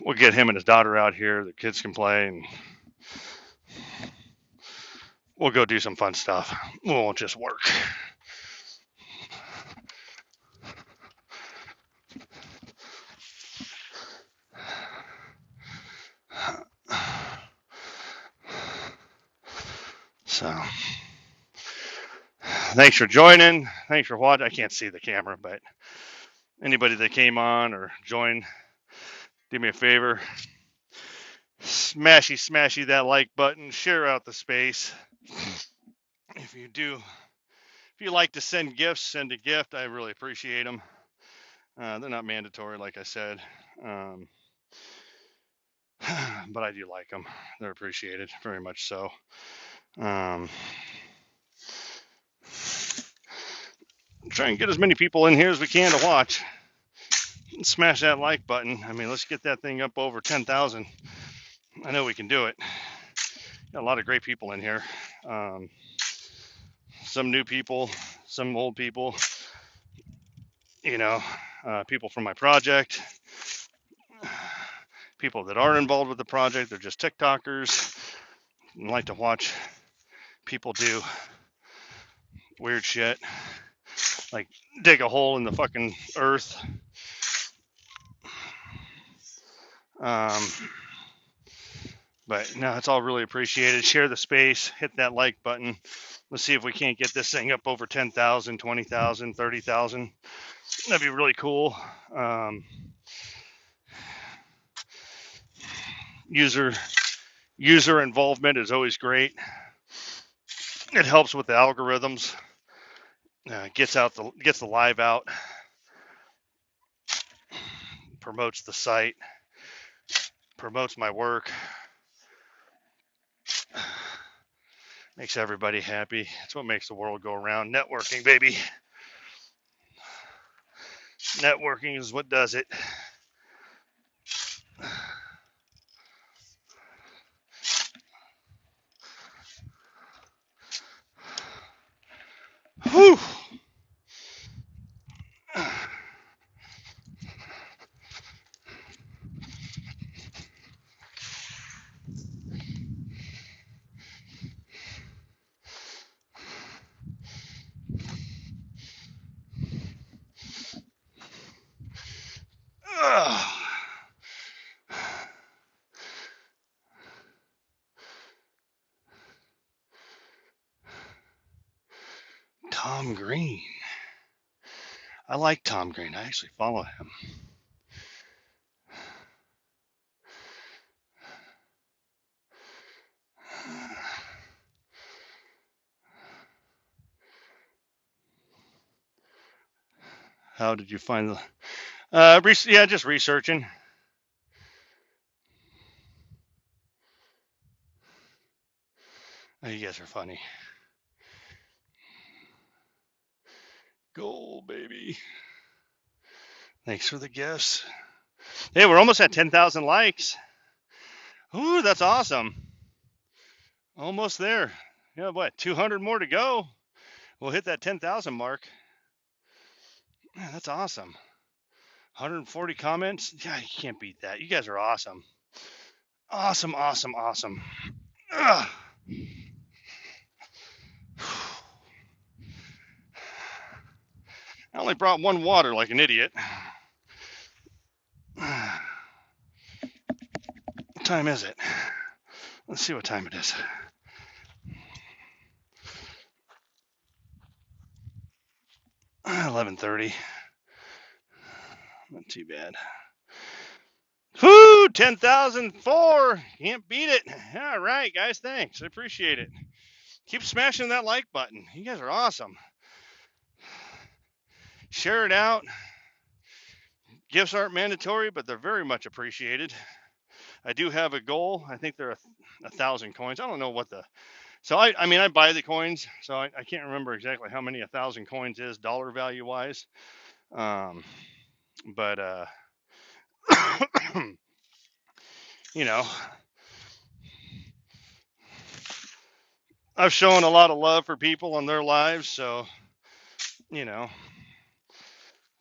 we'll get him and his daughter out here. The kids can play, and we'll go do some fun stuff. We won't just work. So thanks for joining. Thanks for watching. I can't see the camera, but anybody that came on or joined, do me a favor. Smashy that like button. Share out the space. If you like to send gifts, send a gift. I really appreciate them. They're not mandatory, like I said. But I do like them. They're appreciated, very much so. Try and get as many people in here as we can to watch. Smash that like button. I mean, let's get that thing up over 10,000. I know we can do it. Got a lot of great people in here. Some new people, some old people. People from my project. People that are involved with the project. They're just TikTokers and like to watch people do weird shit, like dig a hole in the fucking earth. But no, it's all really appreciated. Share the space, hit that like button. Let's see if we can't get this thing up over 10,000, 20,000, 30,000. That'd be really cool. User involvement is always great. It helps with the algorithms. Gets the live out. Promotes the site. Promotes my work. Makes everybody happy. It's what makes the world go around. Networking, baby. Networking is what does it. Whew. Green. I like Tom Green. I actually follow him. How did you find the? Yeah, just researching. Oh, you guys are funny. Goal, baby. Thanks for the gifts. Hey, we're almost at 10,000 likes. Ooh, that's awesome. Almost there. Yeah, what? 200 more to go. We'll hit that 10,000 mark. Man, that's awesome. 140 comments. Yeah, you can't beat that. You guys are awesome. Awesome, awesome, awesome. Ugh. I only brought one water like an idiot. What time is it? Let's see what time it is. 11:30. Not too bad. Whoo! 10,004. Can't beat it. All right, guys. Thanks. I appreciate it. Keep smashing that like button. You guys are awesome. Share it out. Gifts aren't mandatory, but they're very much appreciated. I do have a goal. I think they're 1,000 coins. I don't know what the. So I mean, I buy the coins, so I can't remember exactly how many 1,000 coins is dollar value wise. But you know, I've shown a lot of love for people in their lives, so you know,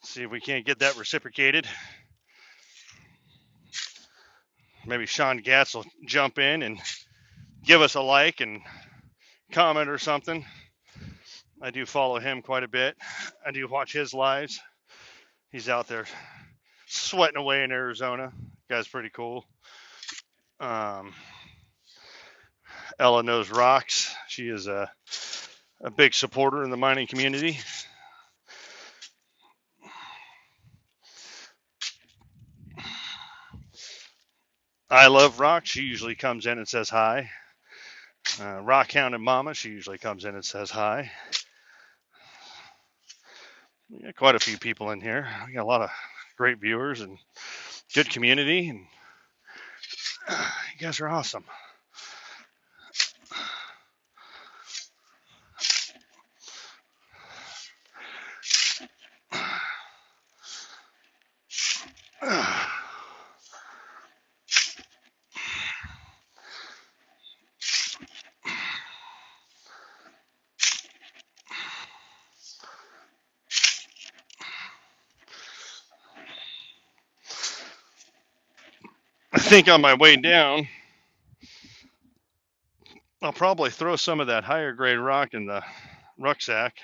see if we can't get that reciprocated. Maybe Sean Gatz will jump in and give us a like and comment or something. I do follow him quite a bit. I do watch his lives. He's out there sweating away in Arizona. Guy's pretty cool. Ella knows rocks. She is a big supporter in the mining community. I love Rock. She usually comes in and says hi. Rock Hound and Mama, she usually comes in and says hi. We got quite a few people in here. We got a lot of great viewers and good community. And you guys are awesome. I think on my way down, I'll probably throw some of that higher grade rock in the rucksack,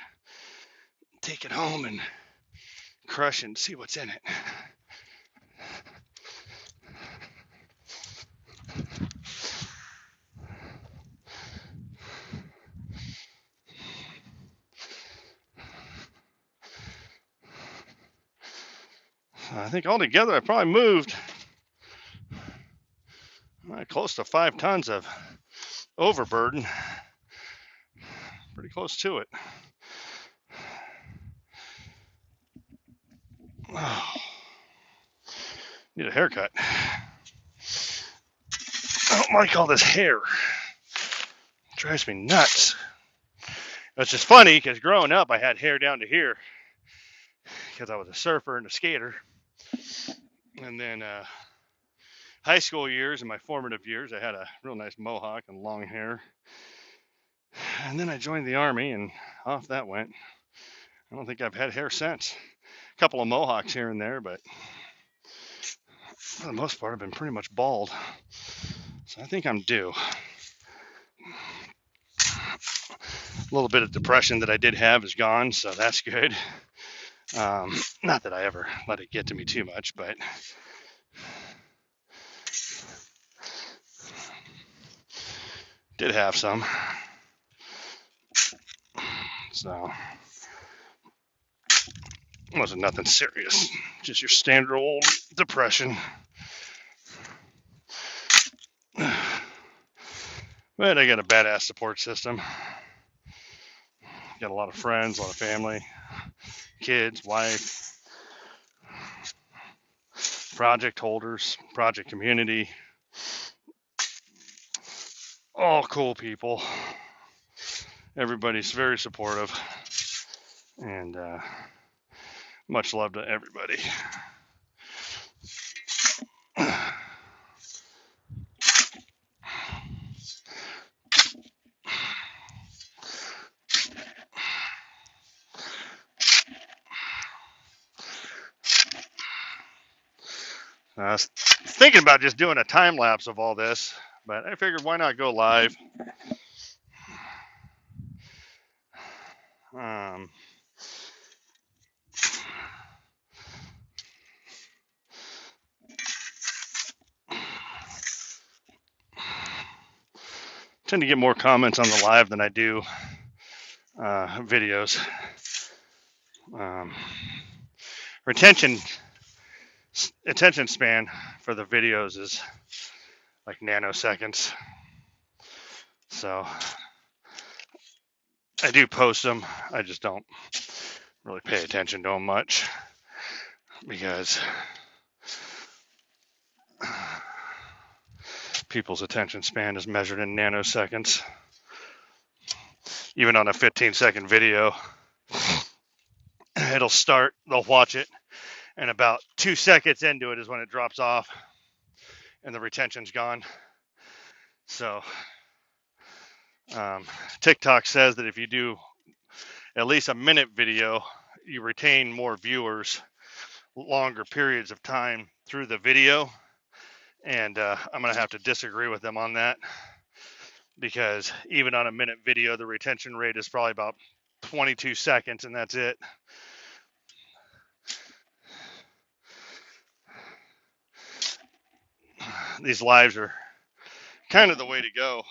take it home and crush it and see what's in it. I think altogether I probably moved close to 5 tons of overburden. Pretty close to it. Oh, need a haircut. I don't like all this hair. It drives me nuts. It's just funny because growing up I had hair down to here because I was a surfer and a skater. And then high school years and my formative years, I had a real nice mohawk and long hair. And then I joined the Army and off that went. I don't think I've had hair since. A couple of mohawks here and there, but for the most part, I've been pretty much bald. So I think I'm due. A little bit of depression that I did have is gone, so that's good. Not that I ever let it get to me too much, but did have some. So It wasn't nothing serious, just your standard old depression. But I got a badass support system. Got a lot of friends, a lot of family, kids, wife, project holders, project community, all cool people. Everybody's very supportive, and much love to everybody. I was thinking about just doing a time lapse of all this, but I figured why not go live? Tend to get more comments on the live than I do videos. Attention span for the videos is like nanoseconds. So I do post them. I just don't really pay attention to them much because people's attention span is measured in nanoseconds. Even on a 15-second video, it'll start, they'll watch it, and about 2 seconds into it is when it drops off and the retention's gone. So TikTok says that if you do at least a minute video, you retain more viewers longer periods of time through the video. And I'm going to have to disagree with them on that, because even on a minute video, the retention rate is probably about 22 seconds, and that's it. These lives are kind of the way to go.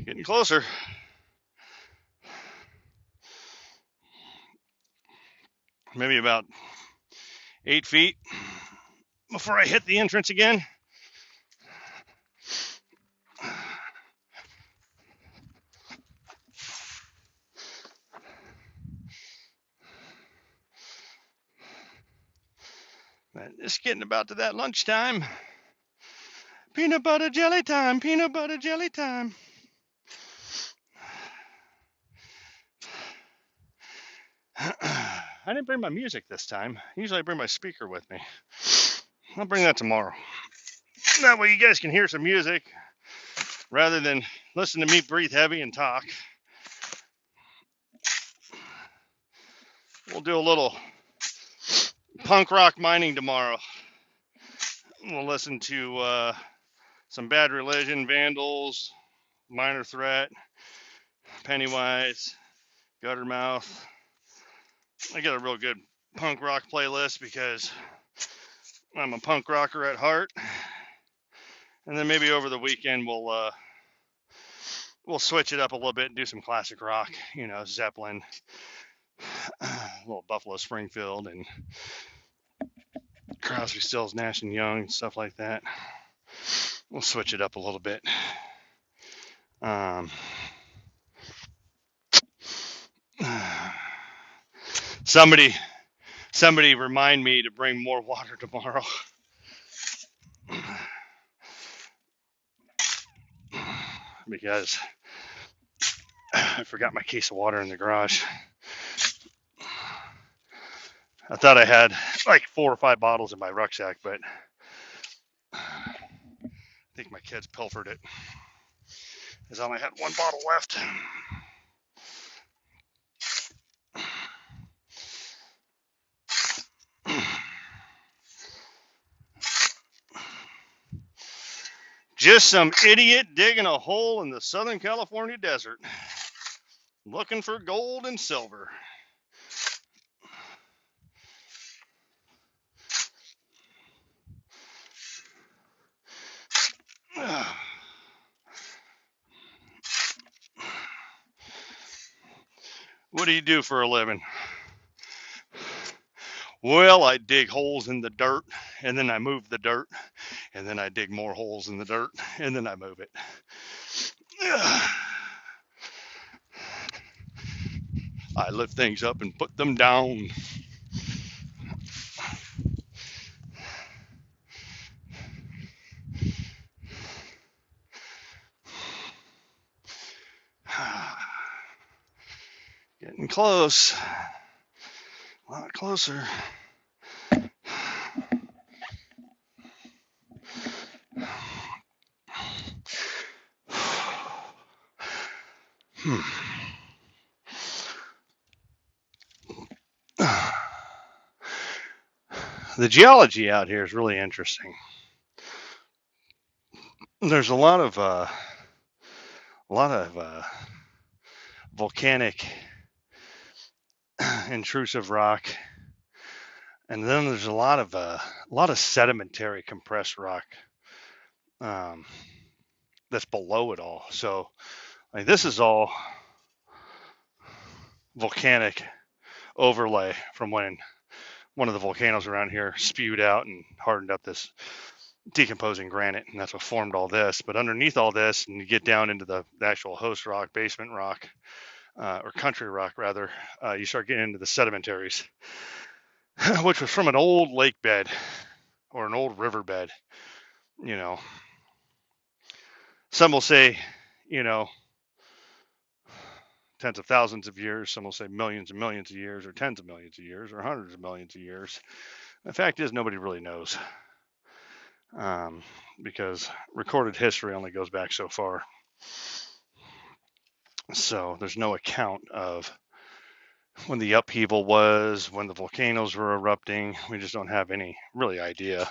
Getting closer. Maybe about 8 feet before I hit the entrance again. But it's getting about to that lunchtime. Peanut butter jelly time, peanut butter jelly time. I didn't bring my music this time. Usually I bring my speaker with me. I'll bring that tomorrow. That way you guys can hear some music rather than listen to me breathe heavy and talk. We'll do a little punk rock mining tomorrow. We'll listen to some Bad Religion, Vandals, Minor Threat, Pennywise, Guttermouth. I got a real good punk rock playlist because I'm a punk rocker at heart. And then maybe over the weekend we'll switch it up a little bit and do some classic rock, you know, Zeppelin, a little Buffalo Springfield, and Crosby, Stills, Nash and Young, stuff like that. We'll switch it up a little bit. Somebody remind me to bring more water tomorrow. Because I forgot my case of water in the garage. I thought I had like 4 or 5 bottles in my rucksack, but I think my kids pilfered it. I only had 1 bottle left. Just some idiot digging a hole in the Southern California desert, looking for gold and silver. What do you do for a living? Well, I dig holes in the dirt, and then I move the dirt, and then I dig more holes in the dirt, and then I move it. I lift things up and put them down. Getting close. A lot closer. The geology out here is really interesting. There's a lot of volcanic intrusive rock, and then there's a lot of sedimentary compressed rock that's below it all. So, like, this is all volcanic overlay from when one of the volcanoes around here spewed out and hardened up this decomposing granite, and that's what formed all this. But underneath all this, and you get down into the actual host rock, basement rock, or country rock rather, you start getting into the sedimentaries, which was from an old lake bed or an old riverbed. You know, some will say, you know, tens of thousands of years. Some will say millions and millions of years, or tens of millions of years, or hundreds of millions of years. The fact is, nobody really knows, because recorded history only goes back so far. So there's no account of when the upheaval was, when the volcanoes were erupting. We just don't have any really idea,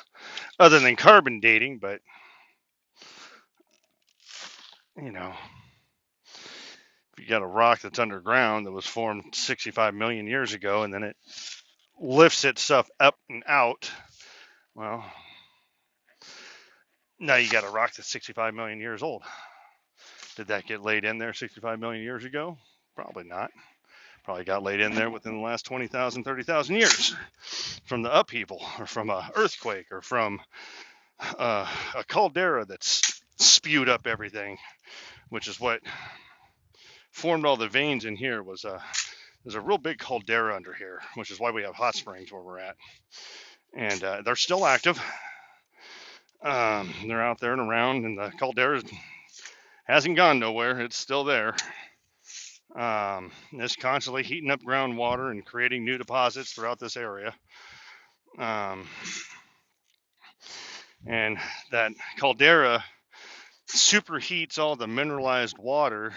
other than carbon dating. But, you know, if you got a rock that's underground that was formed 65 million years ago, and then it lifts itself up and out, well, now you got a rock that's 65 million years old. Did that get laid in there 65 million years ago? Probably not. Probably got laid in there within the last 20,000, 30,000 years from the upheaval, or from an earthquake, or from a caldera that's spewed up everything, which is what formed all the veins in here. There's a real big caldera under here, which is why we have hot springs where we're at. And they're still active. They're out there and around, and the caldera hasn't gone nowhere. It's still there. It's constantly heating up groundwater and creating new deposits throughout this area. And that caldera superheats all the mineralized water,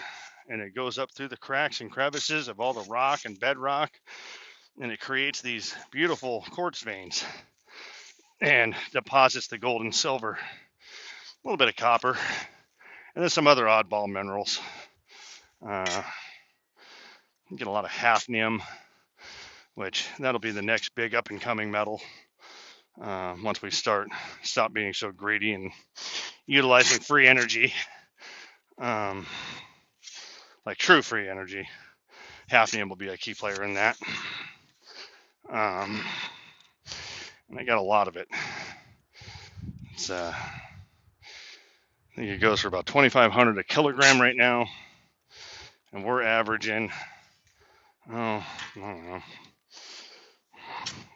and it goes up through the cracks and crevices of all the rock and bedrock, and it creates these beautiful quartz veins and deposits the gold and silver, a little bit of copper, and then some other oddball minerals. You get a lot of hafnium, which that'll be the next big up and coming metal. Once we stop being so greedy and utilizing free energy, like true free energy, hafnium will be a key player in that. And I got a lot of it. It's I think it goes for about 2,500 a kilogram right now, and we're averaging, I don't know,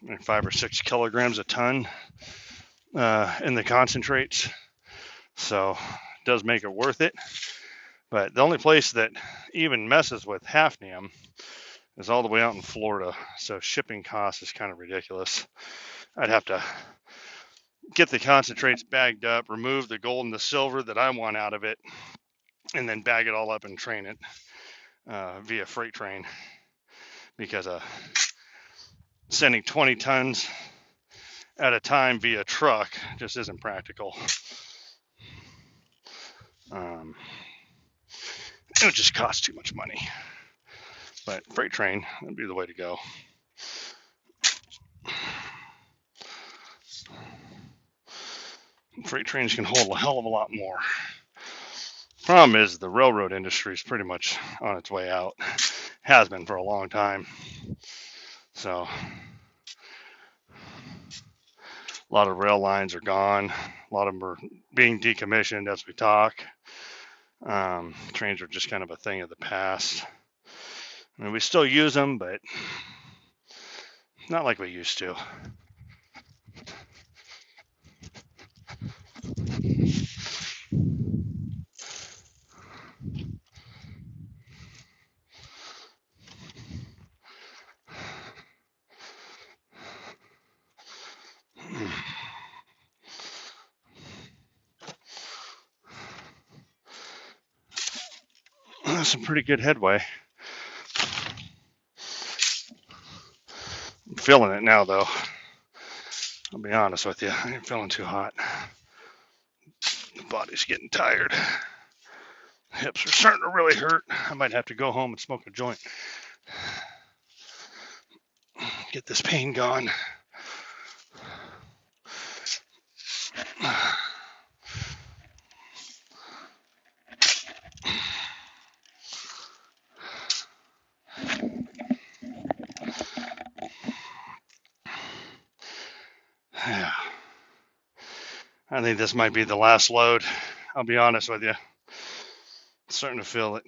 like 5 or 6 kilograms a ton in the concentrates. So it does make it worth it. But the only place that even messes with hafnium is all the way out in Florida. So shipping cost is kind of ridiculous. I'd have to get the concentrates bagged up, remove the gold and the silver that I want out of it, and then bag it all up and train it via freight train, because sending 20 tons at a time via truck just isn't practical. It would just cost too much money. But freight train would be the way to go. Freight trains can hold a hell of a lot more. Problem is, the railroad industry is pretty much on its way out. Has been for a long time. So a lot of rail lines are gone. A lot of them are being decommissioned as we talk. Trains are just kind of a thing of the past. I mean, we still use them, but not like we used to. Some pretty good headway. I'm feeling it now, though. I'll be honest with you. I ain't feeling too hot. The body's getting tired. Hips are starting to really hurt. I might have to go home and smoke a joint. Get this pain gone. Yeah. I think this might be the last load. I'll be honest with you. Starting to feel it.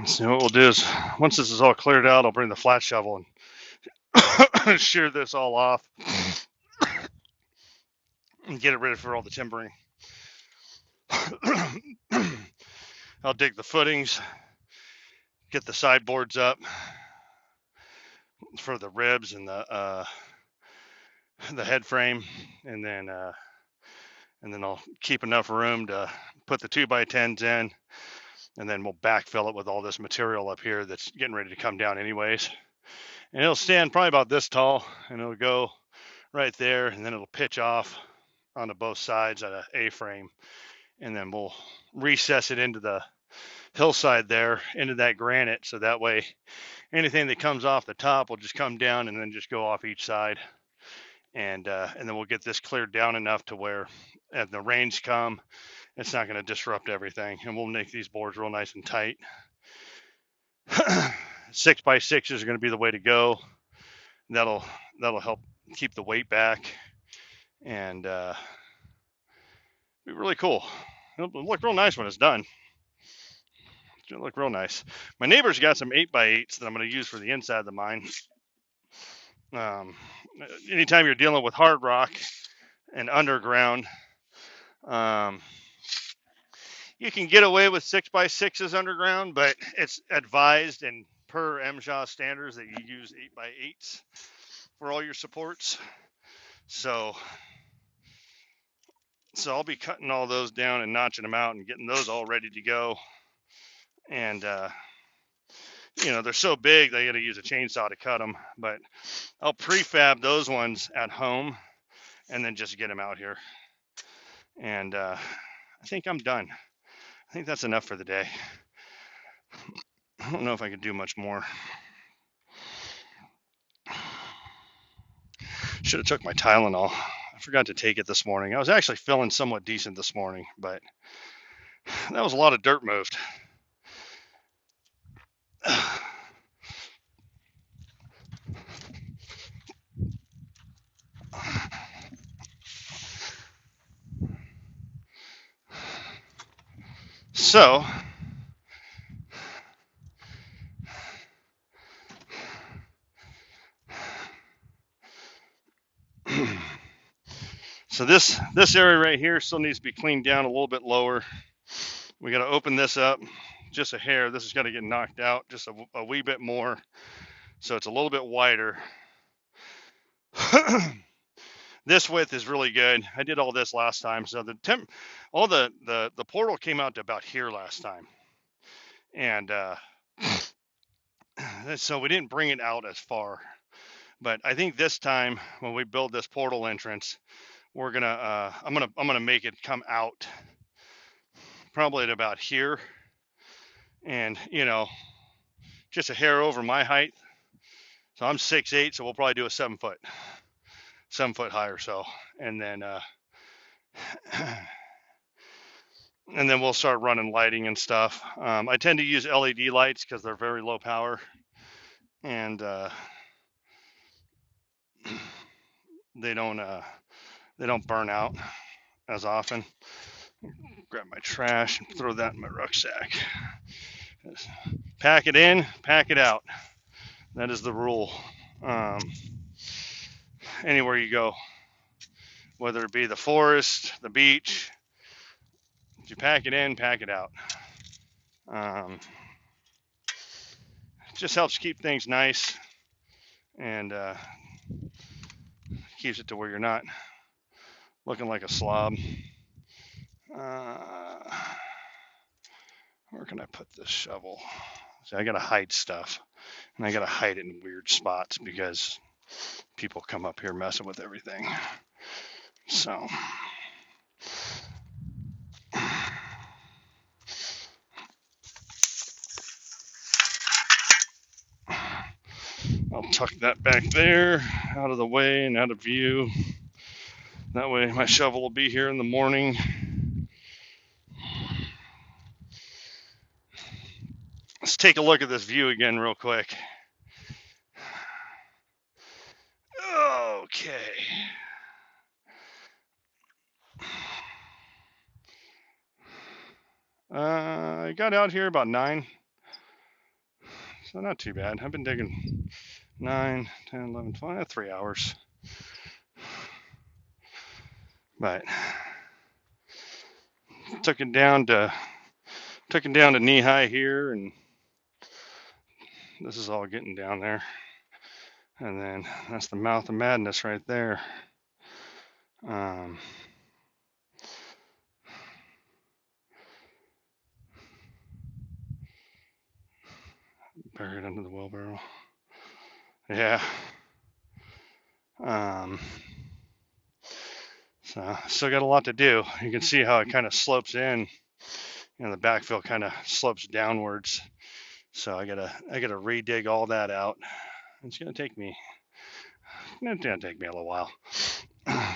So what we'll do is, once this is all cleared out, I'll bring the flat shovel and shear this all off and get it ready for all the timbering. I'll dig the footings, get the sideboards up for the ribs and the head frame, and then I'll keep enough room to put the 2x10s in, and then we'll backfill it with all this material up here that's getting ready to come down anyways. And it'll stand probably about this tall, and it'll go right there, and then it'll pitch off onto both sides at an A-frame, and then we'll recess it into the hillside there, into that granite, so that way anything that comes off the top will just come down and then just go off each side. And then we'll get this cleared down enough to where as the rains come, it's not going to disrupt everything, and we'll make these boards real nice and tight. 6x6 is going to be the way to go. That'll help keep the weight back, and be really cool. It'll look real nice when it's done. It'll look real nice. My neighbor's got some 8x8s that I'm going to use for the inside of the mine. Anytime you're dealing with hard rock and underground, you can get away with 6x6s underground, but it's advised and per MSHA standards that you use 8x8s for all your supports. So I'll be cutting all those down and notching them out and getting those all ready to go. And they're so big they got to use a chainsaw to cut them, but I'll prefab those ones at home and then just get them out here. And I think I'm done. I think that's enough for the day. I don't know if I could do much more. Should have took my Tylenol. I forgot to take it this morning. I was actually feeling somewhat decent this morning, but that was a lot of dirt moved. So this area right here still needs to be cleaned down a little bit lower. We got to open this up just a hair. This is going to get knocked out just a wee bit more, so it's a little bit wider. This width is really good. I did all this last time, so the portal came out to about here last time, and so we didn't bring it out as far. But I think this time when we build this portal entrance, we're gonna I'm gonna make it come out probably at about here, and just a hair over my height. So I'm 6'8", so we'll probably do a 7 foot high or so, and then we'll start running lighting and stuff. I tend to use LED lights because they're very low power, and they don't burn out as often. Grab my trash and throw that in my rucksack. Pack it in, pack it out. That is the rule. Anywhere you go, whether it be the forest, the beach, if you pack it in, pack it out. It just helps keep things nice, and keeps it to where you're not looking like a slob. Where can I put this shovel? See, I gotta hide stuff, and I gotta hide it in weird spots because people come up here messing with everything. So I'll tuck that back there, out of the way and out of view. That way my shovel will be here in the morning. Let's take a look at this view again real quick. Okay. I got out here about 9. So not too bad. I've been digging 9, 10, 11, 12, 3 hours. But took it down to knee high here, and this is all getting down there. And then that's the mouth of madness right there. Buried under the wheelbarrow. Yeah. So still got a lot to do. You can see how it kind of slopes in, and the backfill kind of slopes downwards. So I gotta redig all that out. It's gonna take me a little while.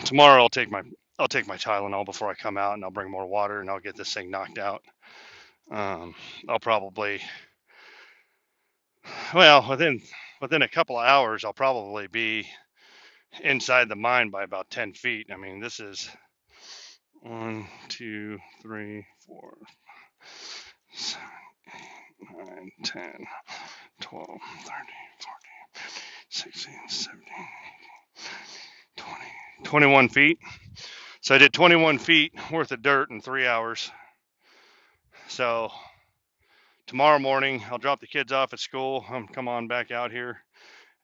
Tomorrow I'll take my Tylenol before I come out, and I'll bring more water, and I'll get this thing knocked out. I'll probably, well, within a couple of hours, I'll probably be inside the mine by about 10 feet. I mean, this is 1, 2, 3, 4, 7, 8, 9, 10, 12, 13, 14, 16, 17, 20, 21 feet. So I did 21 feet worth of dirt in 3 hours. So tomorrow morning, I'll drop the kids off at school. Come on back out here.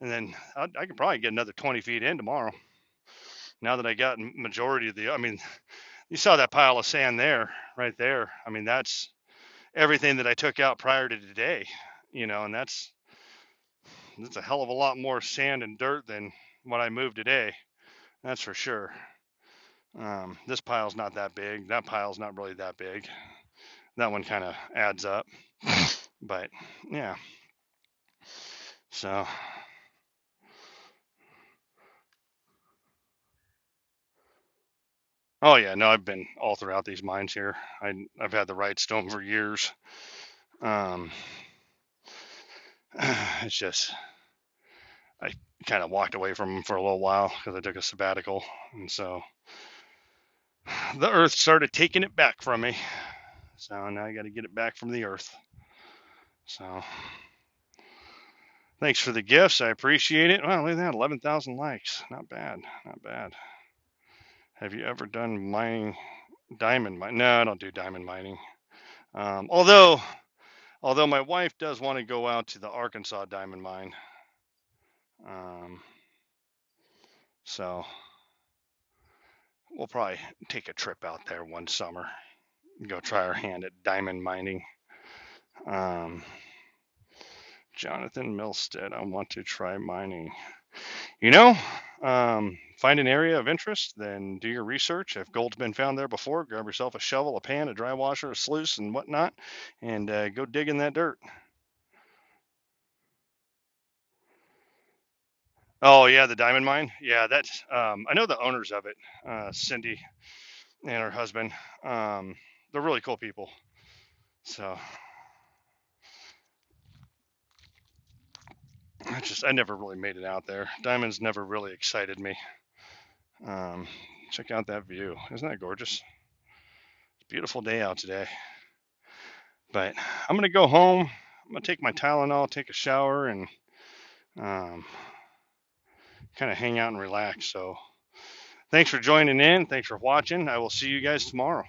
And then I could probably get another 20 feet in tomorrow. Now that I got majority of you saw that pile of sand there, right there. I mean, that's everything that I took out prior to today, and that's a hell of a lot more sand and dirt than what I moved today. That's for sure. This pile's not that big. That pile's not really that big. That one kind of adds up. But yeah. So oh yeah, no, I've been all throughout these mines here. I've had the right stone for years. It's just I kind of walked away from them for a little while because I took a sabbatical, and so the earth started taking it back from me. So now I got to get it back from the earth. So thanks for the gifts. I appreciate it. Well, look at that, 11,000 likes. Not bad. Not bad. Have you ever done mining, diamond mining? No, I don't do diamond mining. Although my wife does want to go out to the Arkansas diamond mine. Um, so we'll probably take a trip out there one summer, go try our hand at diamond mining. Jonathan Milstead, I want to try mining. You know, find an area of interest, then do your research. If gold's been found there before, grab yourself a shovel, a pan, a dry washer, a sluice, and whatnot, and go dig in that dirt. Oh yeah, the diamond mine. Yeah, that's. I know the owners of it, Cindy and her husband. They're really cool people. So I never really made it out there. Diamonds never really excited me. Um, check out that view. Isn't that gorgeous? It's a beautiful day out today. But I'm gonna go home. I'm gonna take my Tylenol, take a shower, and um, kind of hang out and relax. So thanks for joining in. Thanks for watching. I will see you guys tomorrow.